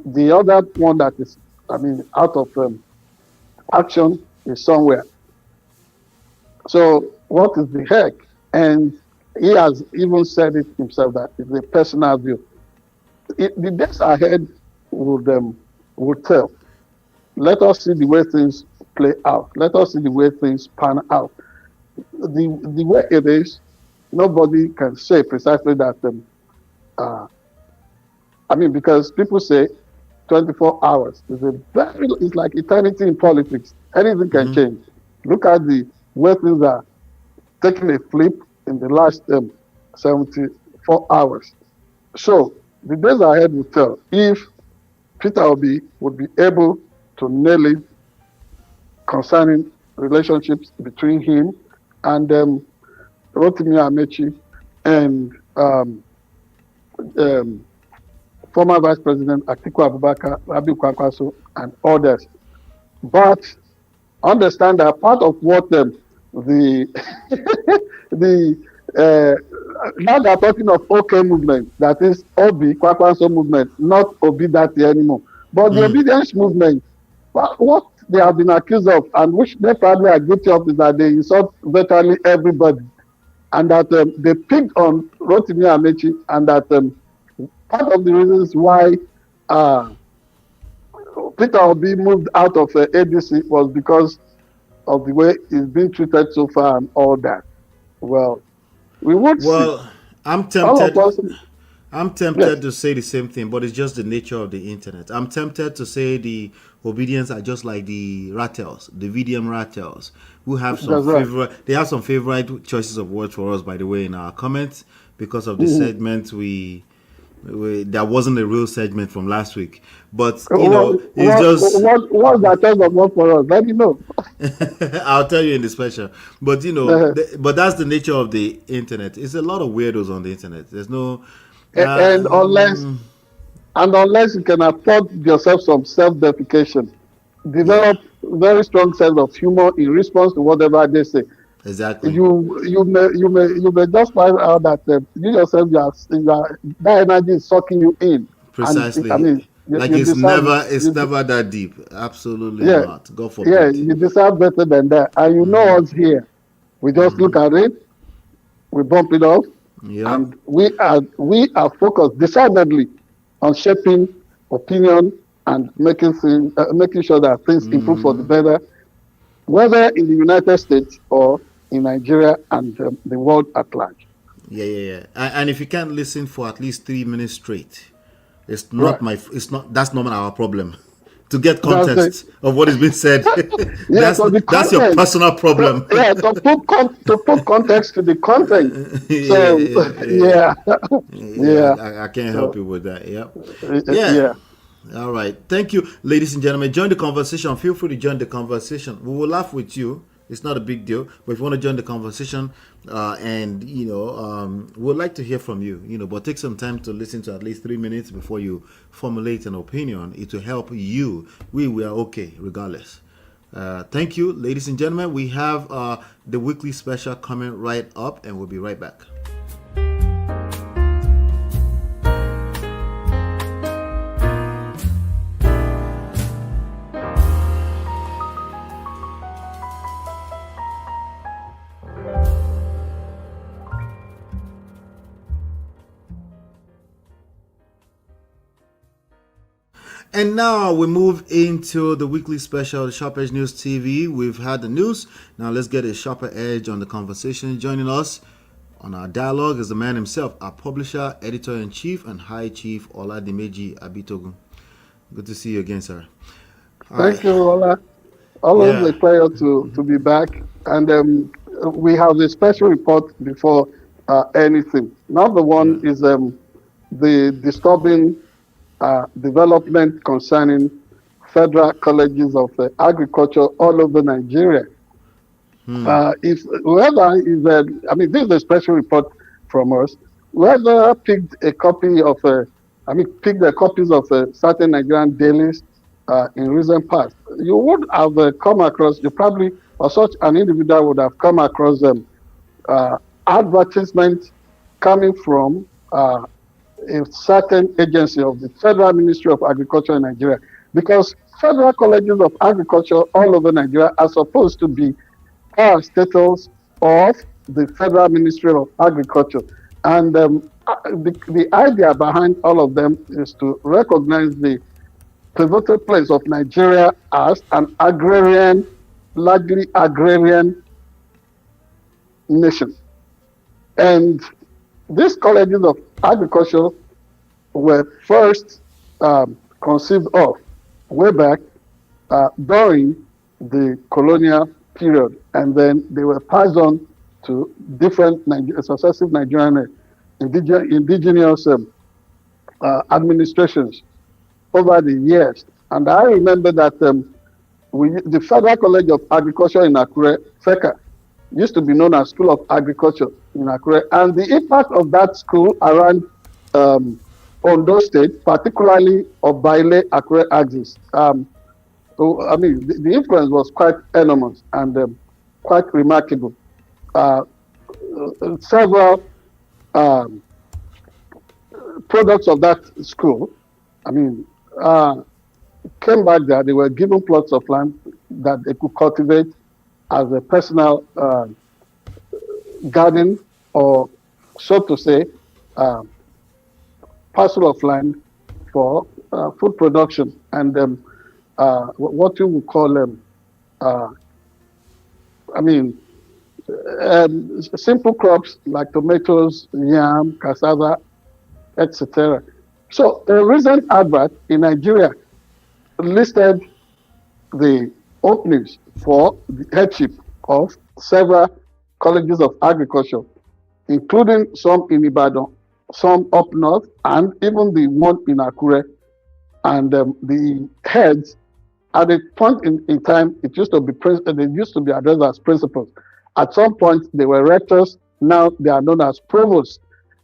the other one that is, out of action is somewhere. So what is the heck? And he has even said it himself that it's a personal view. The days ahead would tell. Let us see the way things play out. Let us see the way things pan out. The way it is, nobody can say precisely that. Because people say 24 hours. It's like eternity in politics. Anything can change. Look at the way things are taking a flip in the last 74 hours. So the days ahead will tell if Peter Obi would be able to nail it concerning relationships between him and Rotimi Amechi and former Vice President Atiku Abubakar, Obi-Kwankwaso, and others. But understand that part of what the now they're talking of OK movement, that is Obi-Kwankwaso movement, not Obi-Dati anymore. But the obedience movement, what they have been accused of, and which they probably are guilty of, is that they insult virtually everybody, and that they picked on Rotimi Amechi, and that part of the reasons why Peter Obi moved out of ADC was because of the way he's been treated so far and all that. Well, we would see. I'm tempted. I'm tempted Yes. to say the same thing, but it's just the nature of the internet. I'm tempted to say the obedience are just like the rattles, the VDM rattles, who have some That's right. favorite. They have some favorite choices of words for us, by the way, in our comments because of the segment that wasn't a real segment from last week. But you know, it's just what's that choice of word for us? Let me know. I'll tell you in the special. But you know, but that's the nature of the internet. It's a lot of weirdos on the internet. There's no And unless you can afford yourself some self-deprecation, develop very strong sense of humor in response to whatever they say. Exactly. You may just find out that you yourself that energy is sucking you in. Precisely. And, it's never that deep. Absolutely not. God forbid. Yeah, you deserve better than that. And you know us here. We just look at it, we bump it off, and we are focused decidedly on shaping opinion and making sure that things improve for the better, whether in the United States or in Nigeria and the world at large. Yeah. And if you can't listen for at least 3 minutes straight, it's not that's not our problem. To get context of what is being said, that's your personal problem. To put context to the content. I can't help you with that. Yeah. All right. Thank you, ladies and gentlemen. Join the conversation. Feel free to join the conversation. We will laugh with you. It's not a big deal. But if you want to join the conversation, and we'd like to hear from you. But take some time to listen to at least 3 minutes before you formulate an opinion. It will help you. We are okay regardless. Thank you, ladies and gentlemen. We have the weekly special coming right up, and we'll be right back. And now we move into the weekly special, the Sharp Edge News TV. We've had the news. Now let's get a sharper edge on the conversation. Joining us on our dialogue is the man himself, our publisher, editor-in-chief, and High Chief Oladimeji Abitogun. Good to see you again, sir. Thank you, Ola. Always a pleasure to be back. And we have a special report before anything. Number one is the disturbing development concerning federal colleges of agriculture all over Nigeria. If whoever is, this is a special report from us. Whoever picked the copies of certain Nigerian dailies in recent past, you would have come across. You probably, or such an individual would have come across advertisements coming from a certain agency of the Federal Ministry of Agriculture in Nigeria, because federal colleges of agriculture all over Nigeria are supposed to be parastatals of the Federal Ministry of Agriculture. And the idea behind all of them is to recognize the pivotal place of Nigeria as an largely agrarian nation. And these colleges of agriculture were first conceived of way back during the colonial period, and then they were passed on to different successive Nigerian indigenous administrations over the years. And I remember that the Federal College of Agriculture in Akure, FECA, used to be known as School of Agriculture in Akure, and the impact of that school around Ondo State, particularly of Baile Akure axis. So, I mean, the influence was quite enormous and quite remarkable. Several products of that school, I mean, came back there. They were given plots of land that they could cultivate as a personal garden, or so to say, parcel of land for food production and what you would call simple crops like tomatoes, yam, cassava, etc. So a recent advert in Nigeria listed the openings for the headship of several colleges of agriculture, including some in Ibadan, some up north, and even the one in Akure. And the heads, at a point in time, they used to be addressed as principals. At some point, they were rectors. Now they are known as provosts.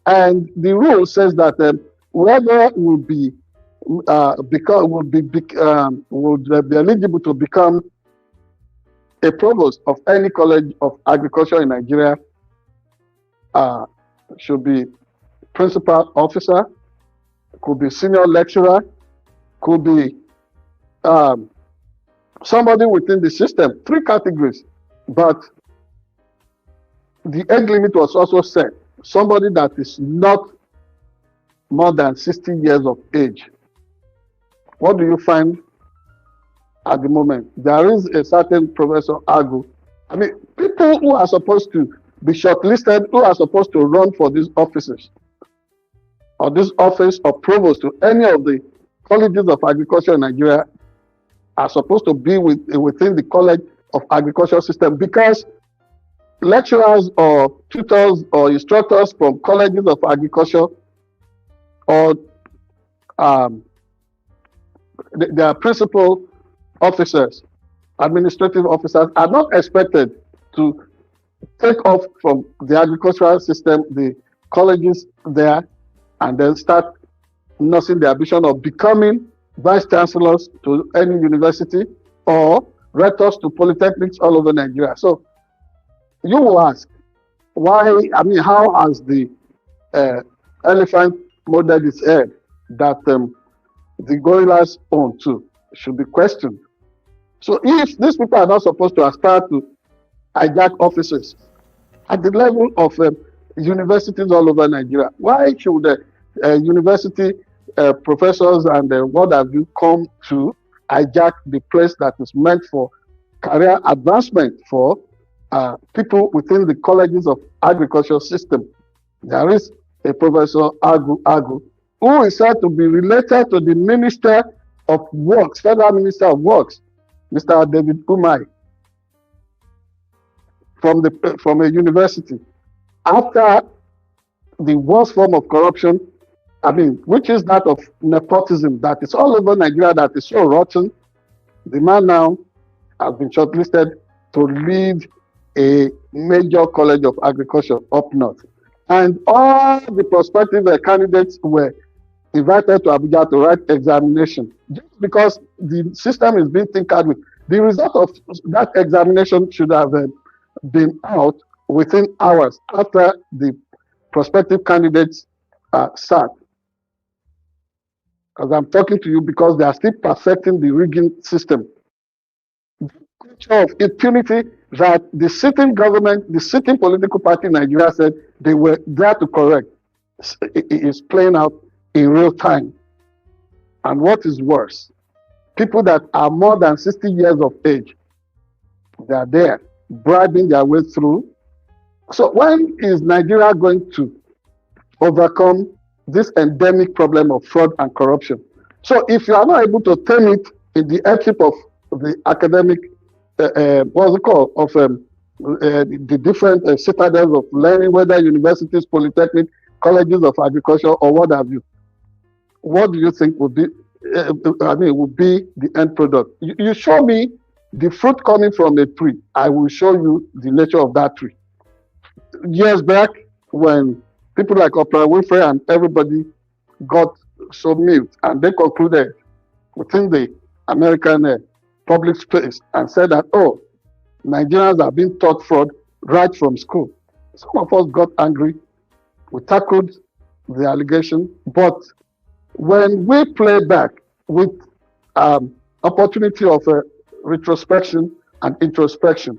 And the rule says that whoever would be eligible to become a provost of any college of agriculture in Nigeria should be principal officer, could be senior lecturer, could be somebody within the system. 3 categories. But the age limit was also set. Somebody that is not more than 60 years of age. What do you find at the moment? There is a certain Professor Agu. I mean, people who are supposed to be shortlisted, who are supposed to run for these offices, or this office of provost to any of the colleges of agriculture in Nigeria, are supposed to be within the College of Agriculture system, because lecturers or tutors or instructors from colleges of agriculture or their principal officers, administrative officers, are not expected to take off from the agricultural system, the colleges there, and then start nursing the ambition of becoming vice chancellors to any university or rectors to polytechnics all over Nigeria. So you will ask, why? I mean, how has the elephant molded its head that the gorillas own too should be questioned? So if these people are not supposed to aspire to hijack offices at the level of universities all over Nigeria, why should university professors and what have you come to hijack the place that is meant for career advancement for people within the colleges of agriculture system? There is a Professor Agu, who is said to be related to the Minister of Works, Federal Minister of Works, Mr. David Umai, from a university. After the worst form of corruption, I mean, which is that of nepotism that is all over Nigeria, that is so rotten, the man now has been shortlisted to lead a major college of agriculture up north. And all the prospective candidates were invited to Abuja to write examination, just because the system is being tinkered with. The result of that examination should have been out within hours after the prospective candidates sat. As I'm talking to you, because they are still perfecting the rigging system. The culture of impunity that the sitting government, the sitting political party in Nigeria said they were there to correct, is playing out in real time. And what is worse, people that are more than 60 years of age, they are there bribing their way through. So when is Nigeria going to overcome this endemic problem of fraud and corruption? So if you are not able to tame it in the headship of the academic, what's it called, of the different citadels of learning, whether universities, polytechnic, colleges of agriculture, or what have you, what do you think would be, would be the end product? You show me the fruit coming from a tree, I will show you the nature of that tree. Years back, when people like Oprah Winfrey and everybody got so moved, and they concluded within the American public space and said that, oh, Nigerians are being taught fraud right from school. Some of us got angry. We tackled the allegation, but when we play back with opportunity of retrospection and introspection,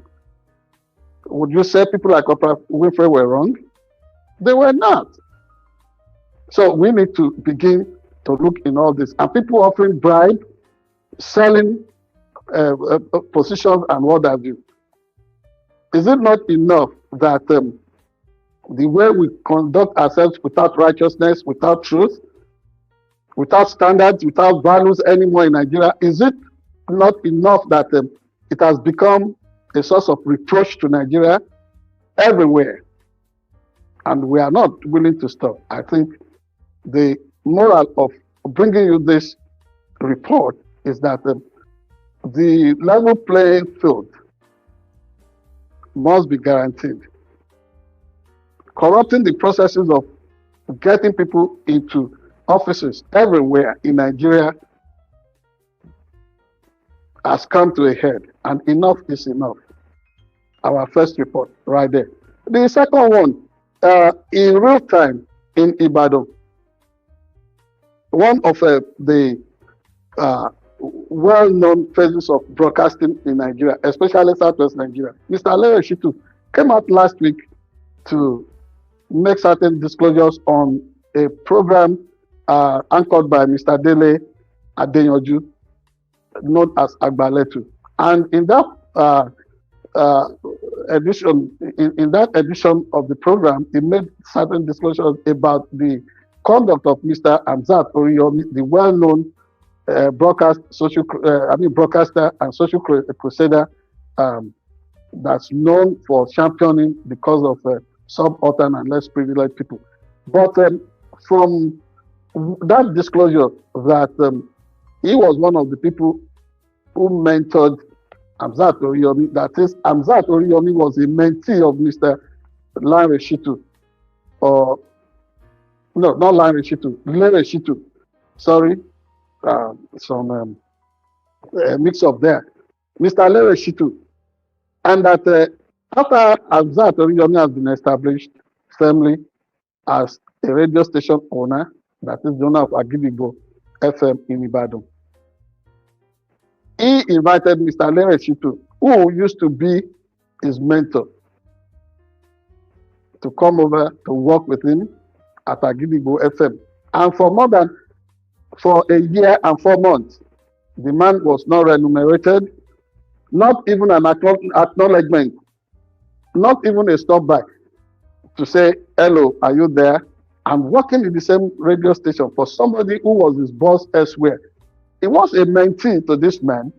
would you say people like Oprah Winfrey were wrong? They were not. So we need to begin to look in all this. And people offering bribe, selling positions and what have you. Is it not enough that the way we conduct ourselves without righteousness, without truth, without standards, without values anymore in Nigeria, is it not enough that it has become a source of reproach to Nigeria everywhere? And we are not willing to stop. I think the moral of bringing you this report is that the level playing field must be guaranteed. Corrupting the processes of getting people into offices everywhere in Nigeria has come to a head, and enough is enough. Our first report right there. The second one, in real time in Ibadan, one of the well-known faces of broadcasting in Nigeria, especially Southwest Nigeria, Mr. Alero Shitu, came out last week to make certain disclosures on a program anchored by Mr. Dele Adeyanju, known as Agbaletu. And in that edition, in that edition of the program, he made certain disclosures about the conduct of Mr. Hamzat Oriyomi, the well-known broadcaster and social crusader that's known for championing the cause of subaltern and less privileged people. But from that disclosure that he was one of the people who mentored Hamzat Oriyomi, that is, Hamzat Oriyomi was a mentee of Mr. Lanre Shitu, or no, not Lanre Shitu, Lere Shitu, sorry, some mix up there, Mr. Lere Shitu, and that after Hamzat Oriyomi has been established firmly as a radio station owner, that is the owner of Agidigbo FM in Ibadan, he invited Mr. Lere Shitu, who used to be his mentor, to come over to work with him at Agidigbo FM. And for a year and 4 months, the man was not remunerated, not even an acknowledgement, not even a stop by to say, hello, are you there? I'm working in the same radio station for somebody who was his boss elsewhere. He was a mentee to this man.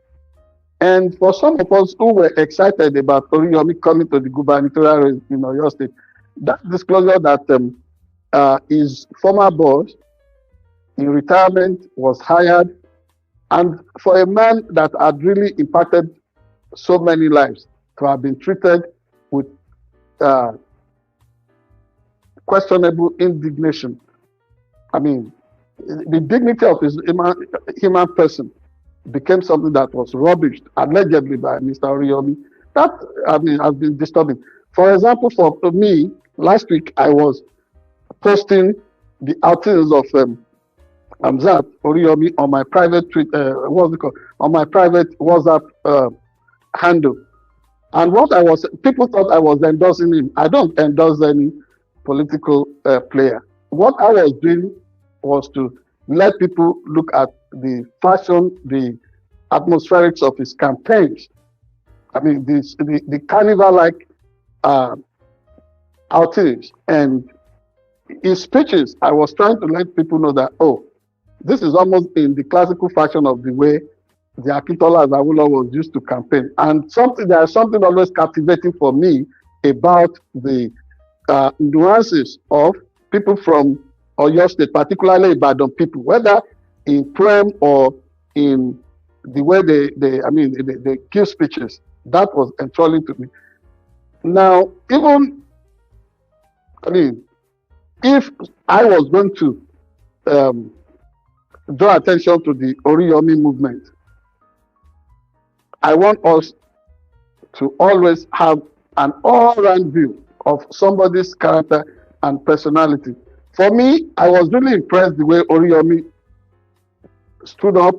And for some of us who were excited about Oriyomi coming to the gubernatorial race in Oyo State, that disclosure that his former boss in retirement was hired, and for a man that had really impacted so many lives to have been treated with questionable indignation. I mean, the dignity of his human person became something that was rubbished, allegedly, by Mr. Oriyomi. That, I mean, has been disturbing. For example, for me, last week I was posting the outings of Hamzat Oriyomi on my private tweet, on my private WhatsApp handle. And people thought I was endorsing him. I don't endorse any political player. What I was doing was to let people look at the fashion, the atmospherics of his campaigns. I mean, the carnival-like outings and his speeches. I was trying to let people know that, oh, This is almost in the classical fashion of the way the Akintola Awolowo was used to campaign. And there is something always captivating for me about the nuances of people from Oyo State, particularly Ibadan people, whether in poem or in the way they give speeches. That was enthralling to me. Now, even, if I was going to draw attention to the Oriyomi movement, I want us to always have an all-round view of somebody's character and personality. For me, I was really impressed the way Oriyomi stood up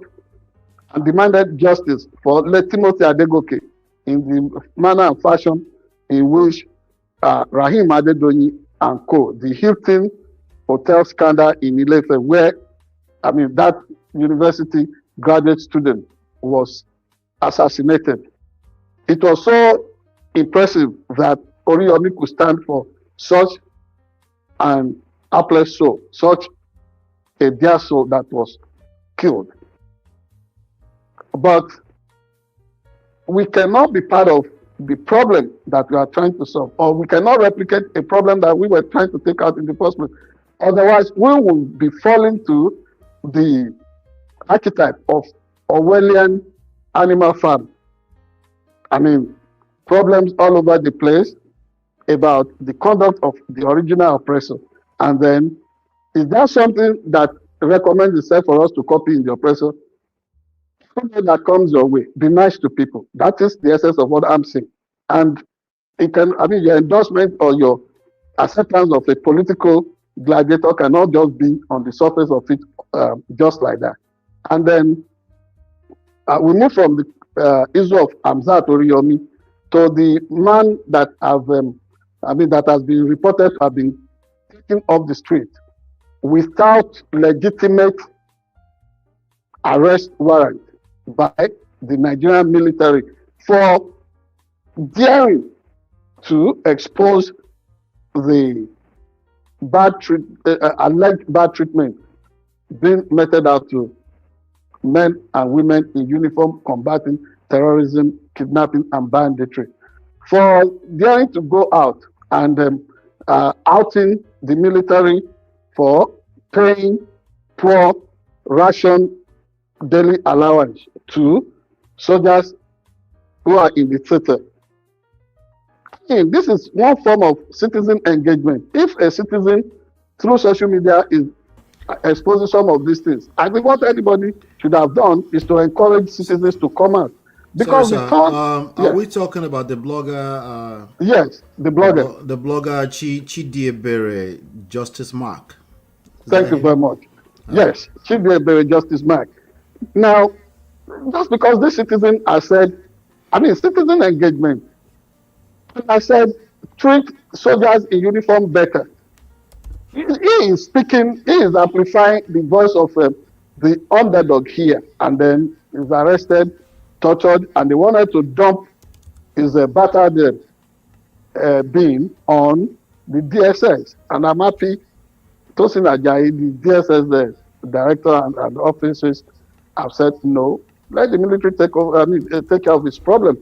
and demanded justice for Timothy Adegoke in the manner and fashion in which Rahim Adedonyi and co., the Hilton Hotel scandal in Ile-Ife, where that university graduate student was assassinated. It was so impressive that Oriyomi could stand for such an hapless soul, such a dear soul that was killed. But we cannot be part of the problem that we are trying to solve, or we cannot replicate a problem that we were trying to take out in the first place. Otherwise, we will be falling to the archetype of Orwellian Animal Farm. Problems all over the place about the conduct of the original oppressor. And then, is there something that recommends itself for us to copy in the oppressor? Something that comes your way, be nice to people. That is the essence of what I'm saying. And it can, your endorsement or your acceptance of a political gladiator cannot just be on the surface of it, just like that. And then we move from the issue of Hamzat Oriyomi to the man that that has been reported to have been taken off the street without legitimate arrest warrant by the Nigerian military for daring to expose the alleged bad treatment being meted out to men and women in uniform combating terrorism, kidnapping, and banditry. For daring to go out and outing the military for paying poor ration daily allowance to soldiers who are in the theater. This is one form of citizen engagement. If a citizen through social media is exposing some of these things, I think what anybody should have done is to encourage citizens to come out. Because are we talking about the blogger? Yes, the blogger. The blogger Chidiebere Justice Mark. Thank you very much. Yes, Chidiebere Justice Mark. Now, just because this citizen has said, citizen engagement, I said, treat soldiers in uniform better. He is speaking, he is amplifying the voice of the underdog here, and then is arrested, tortured, and they wanted to dump his battered being on the DSS. And I'm happy Tosin Ajayi, the DSS director and officers, have said no. Let the military take care of this problem.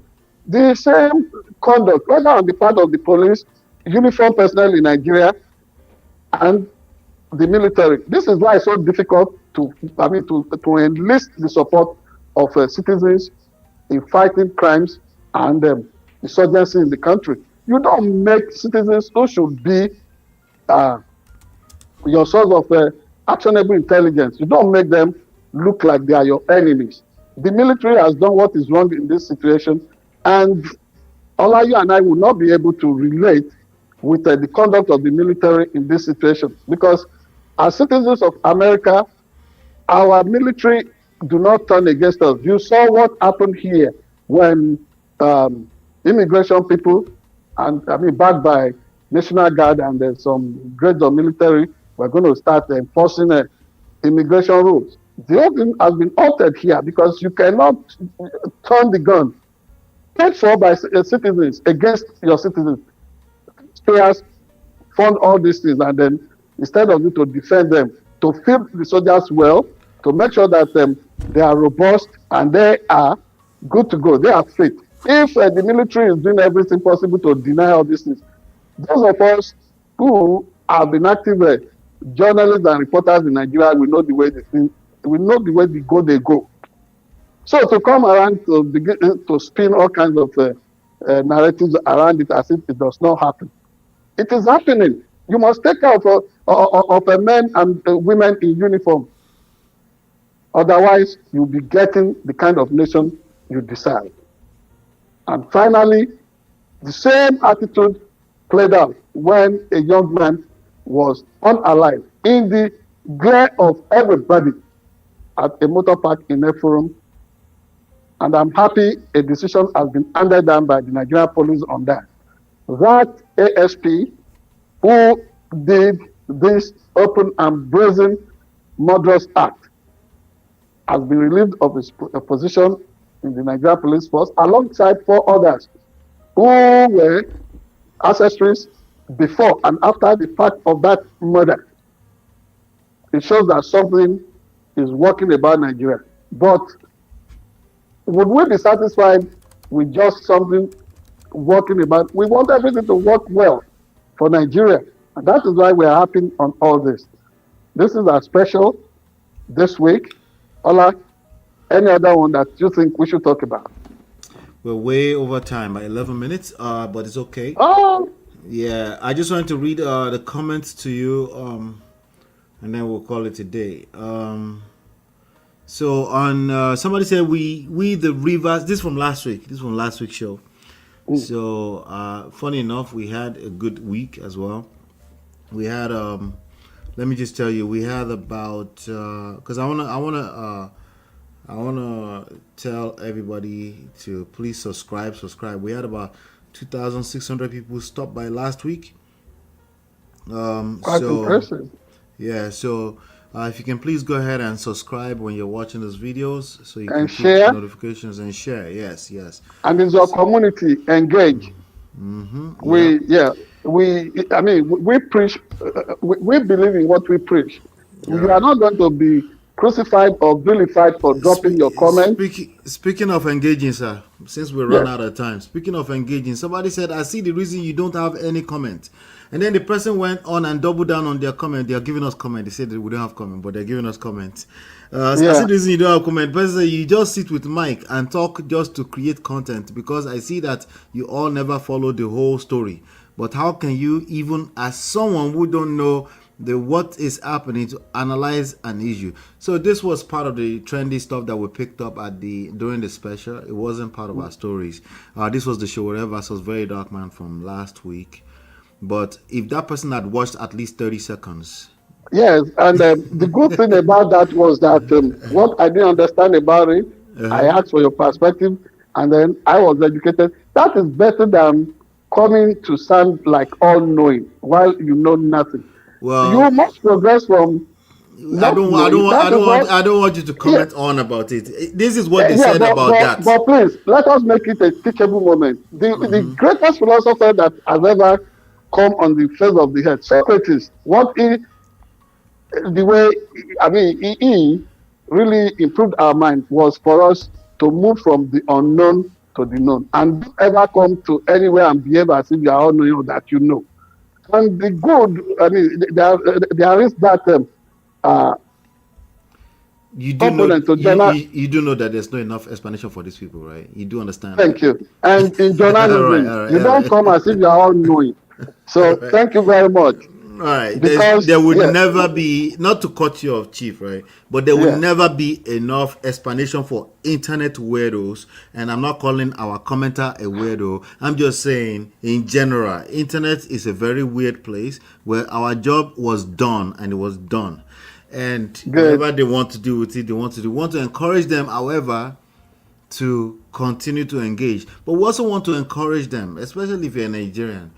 The same conduct, whether on the part of the police, uniform personnel in Nigeria, and the military. This is why it's so difficult to enlist the support of citizens in fighting crimes and insurgency in the country. You don't make citizens who should be your source of actionable intelligence. You don't make them look like they are your enemies. The military has done what is wrong in this situation, and Olayo and I will not be able to relate with the conduct of the military in this situation, because as citizens of America, our military do not turn against us. You saw what happened here when immigration people, and backed by National Guard and some grades of military, were going to start enforcing immigration rules. The whole thing has been altered here because you cannot turn the gun paid for by citizens against your citizens. Players fund all these things, and then instead of you to defend them, to feed the soldiers well, to make sure that they are robust and they are good to go. They are fit. If the military is doing everything possible to deny all these things, those of us who have been active journalists and reporters in Nigeria, we know the way we know the way they go. So to come around to begin to spin all kinds of narratives around it as if it does not happen, it is happening. You must take care of men and women in uniform. Otherwise, you'll be getting the kind of nation you desire. And finally, the same attitude played out when a young man was unalive in the glare of everybody at a motor park in a forum. And I'm happy a decision has been handed down by the Nigerian police on that. That ASP who did this open and brazen murderous act has been relieved of his position in the Nigerian police force alongside 4 others who were accessories before and after the fact of that murder. It shows that something is working about Nigeria. But would we be satisfied with just something working about? We want everything to work well for Nigeria. And that is why we are happy on all this. This is our special this week. Ola, any other one that you think we should talk about? We're way over time by 11 minutes, but it's okay. Oh, yeah. I just wanted to read the comments to you, and then we'll call it a day. So on somebody said we the Rivers. This from last week. This from last week's show. So funny enough, we had a good week as well. We had let me just tell you, we had about because I wanna tell everybody to please subscribe. We had about 2,600 people stop by last week. quite impressive. Yeah, so if you can please go ahead and subscribe when you're watching those videos, so you And can share. get notifications and share. Yes. And is your community engaged? We preach, we believe in what we preach. You are not going to be crucified or vilified for dropping your comment. Speaking of engaging, sir, since we run out of time, speaking of engaging, somebody said, I see the reason you don't have any comment. And then the person went on and doubled down on their comment. They are giving us comment. They said that we don't have comment, but they're giving us comments. So I see the reason you don't have comment. But you just sit with Mike and talk just to create content, because I see that you all never follow the whole story. But how can you, even as someone who don't know what is happening, to analyze an issue? So this was part of the trendy stuff that we picked up during the special. It wasn't part of our stories. This was the show versus Very Dark Man from last week. But if that person had watched at least 30 seconds. Yes, and the good thing about that was that what I didn't understand about it, I asked for your perspective, and then I was educated. That is better than coming to sound like all-knowing while you know nothing. Well, you must progress from. I don't want you to comment on about it. This is what they said about that. But please, let us make it a teachable moment. The greatest philosopher that has ever come on the face of the earth, Socrates, he really improved our mind was for us to move from the unknown to the known, and don't ever come to anywhere and behave as if you are all knowing that you know. And the good, there is that you do know that there's not enough explanation for these people, right? You do understand. Thank you. And in journalism, you don't come as if you are all knowing. So thank you very much. All right. There would never be, not to cut you off, Chief, right? But there would never be enough explanation for internet weirdos. And I'm not calling our commenter a weirdo. I'm just saying, in general, internet is a very weird place where our job was done, and it was done. And whatever they want to do with it, they want to do. We want to encourage them, however, to continue to engage. But we also want to encourage them, especially if you're a Nigerian,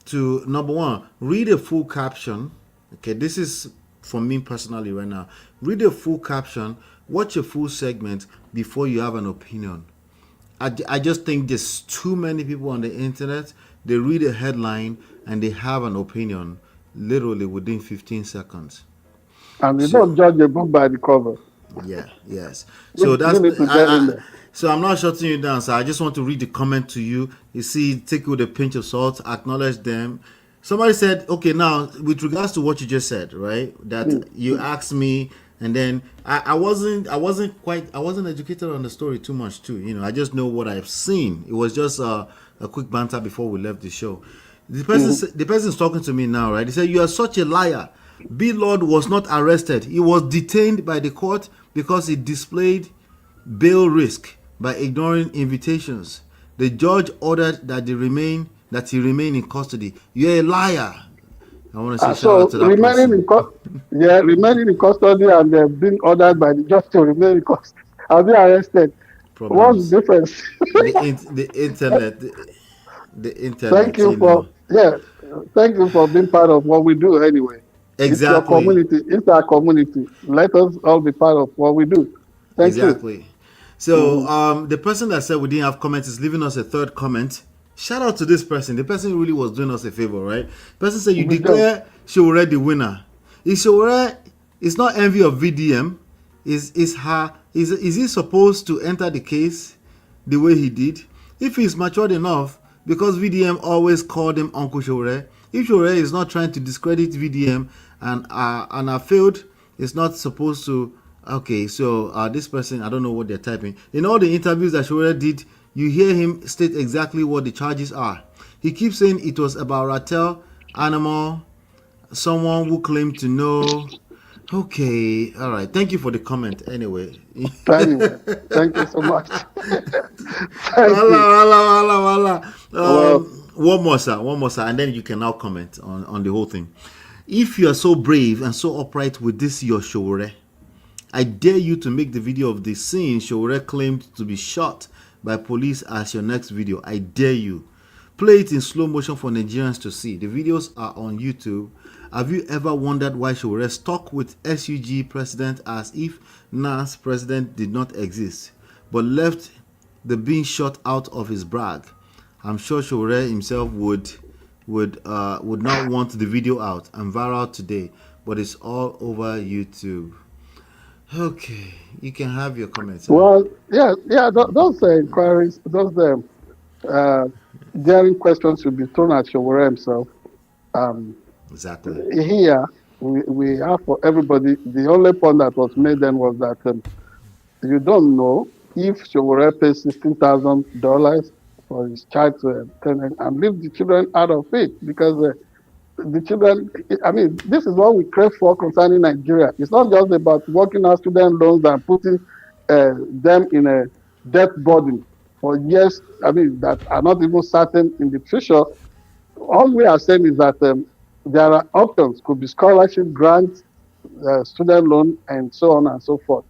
to, number one, read a full caption. Okay, this is for me personally right now. Read a full caption, watch a full segment before you have an opinion. I just think there's too many people on the internet. They read a headline and they have an opinion literally within 15 seconds. And you don't judge a book by the cover. Yeah, yes. You So that's need to get in there. so I'm not shutting you down. So I just want to read the comment to you. You see, take it with a pinch of salt, acknowledge them. Somebody said, okay, now with regards to what you just said, right? That you asked me, and then I wasn't educated on the story too much too. You know, I just know what I've seen. It was just a quick banter before we left the show. The person's talking to me now, right? He said, "You are such a liar. B. Lord was not arrested. He was detained by the court because he displayed bail risk by ignoring invitations. The judge ordered that he remain in custody. You're a liar." I want to say shout out to that remaining person. remaining in custody and being ordered by the judge to remain in custody. I'll be arrested. What's Problems. the difference? The internet. The Thank internet, you you know. thank you for being part of what we do anyway. It's your Exactly. community. It's our community. Let us all be part of what we do. Thank you. Exactly. So the person that said we didn't have comments is leaving us a third comment. Shout out to this person. The person really was doing us a favor, right? The person said you We declare Showore the winner. Is Showore is not envy of VDM? Is he supposed to enter the case the way he did? If he's matured enough, because VDM always called him Uncle Showore. If Showore is not trying to discredit VDM and failed, is not supposed to. Okay, so this person, I don't know what they're typing. In all the interviews that Showore did, you hear him state exactly what the charges are. He keeps saying it was about Rattel, animal, someone who claimed to know. Okay, all right. Thank you for the comment. Anyway. Anyway, thank you so much. Thank you. Wala. Well, One more, sir, and then you can now comment on the whole thing. If you are so brave and so upright with this your Showore, I dare you to make the video of the scene Showore claimed to be shot by police as your next video. I dare you. Play it in slow motion for Nigerians to see. The videos are on YouTube. Have you ever wondered why Showore stuck with SUG president as if NAS president did not exist, but left the being shot out of his brag? I'm sure Showore himself would not want the video out and viral today, but it's all over YouTube. Okay, you can have your comments. well, those inquiries, those daring questions should be thrown at Showore himself. Exactly. Here, we have for everybody. The only point that was made then was that you don't know if Showore pays $16,000 for his child to attend and leave the children out of it, because the children, I mean, this is what we crave for concerning Nigeria. It's not just about working out student loans and putting them in a debt burden for years, I mean, that are not even certain in the future. All we are saying is that there are options, could be scholarship, grants, student loan, and so on and so forth.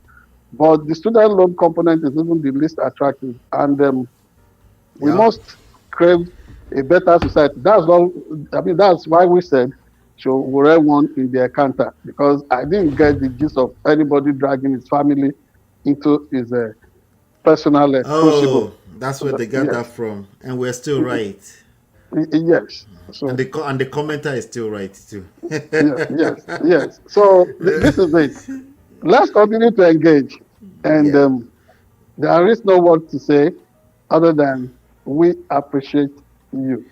But the student loan component is even the least attractive. And we must crave a better society. That's all. I mean, that's why we said Showore won in the encounter, because I didn't get the gist of anybody dragging his family into his personal crucible. That's where they got that from, and we're still right. Yes. So, and the commenter is still right too. yes. So this is it. Let's continue to engage, and there is no word to say other than we appreciate you.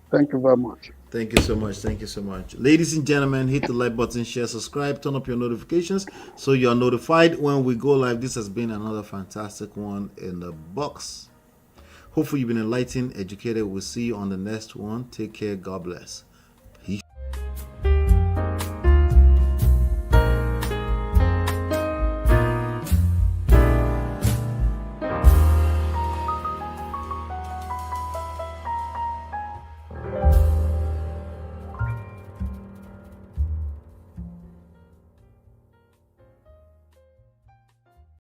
Thank you very much. Thank you so much. Thank you so much. Ladies and gentlemen, hit the like button, share, subscribe, turn up your notifications so you are notified when we go live. This has been another fantastic one in the box. Hopefully you've been enlightened, educated. We'll see you on the next one. Take care. God bless.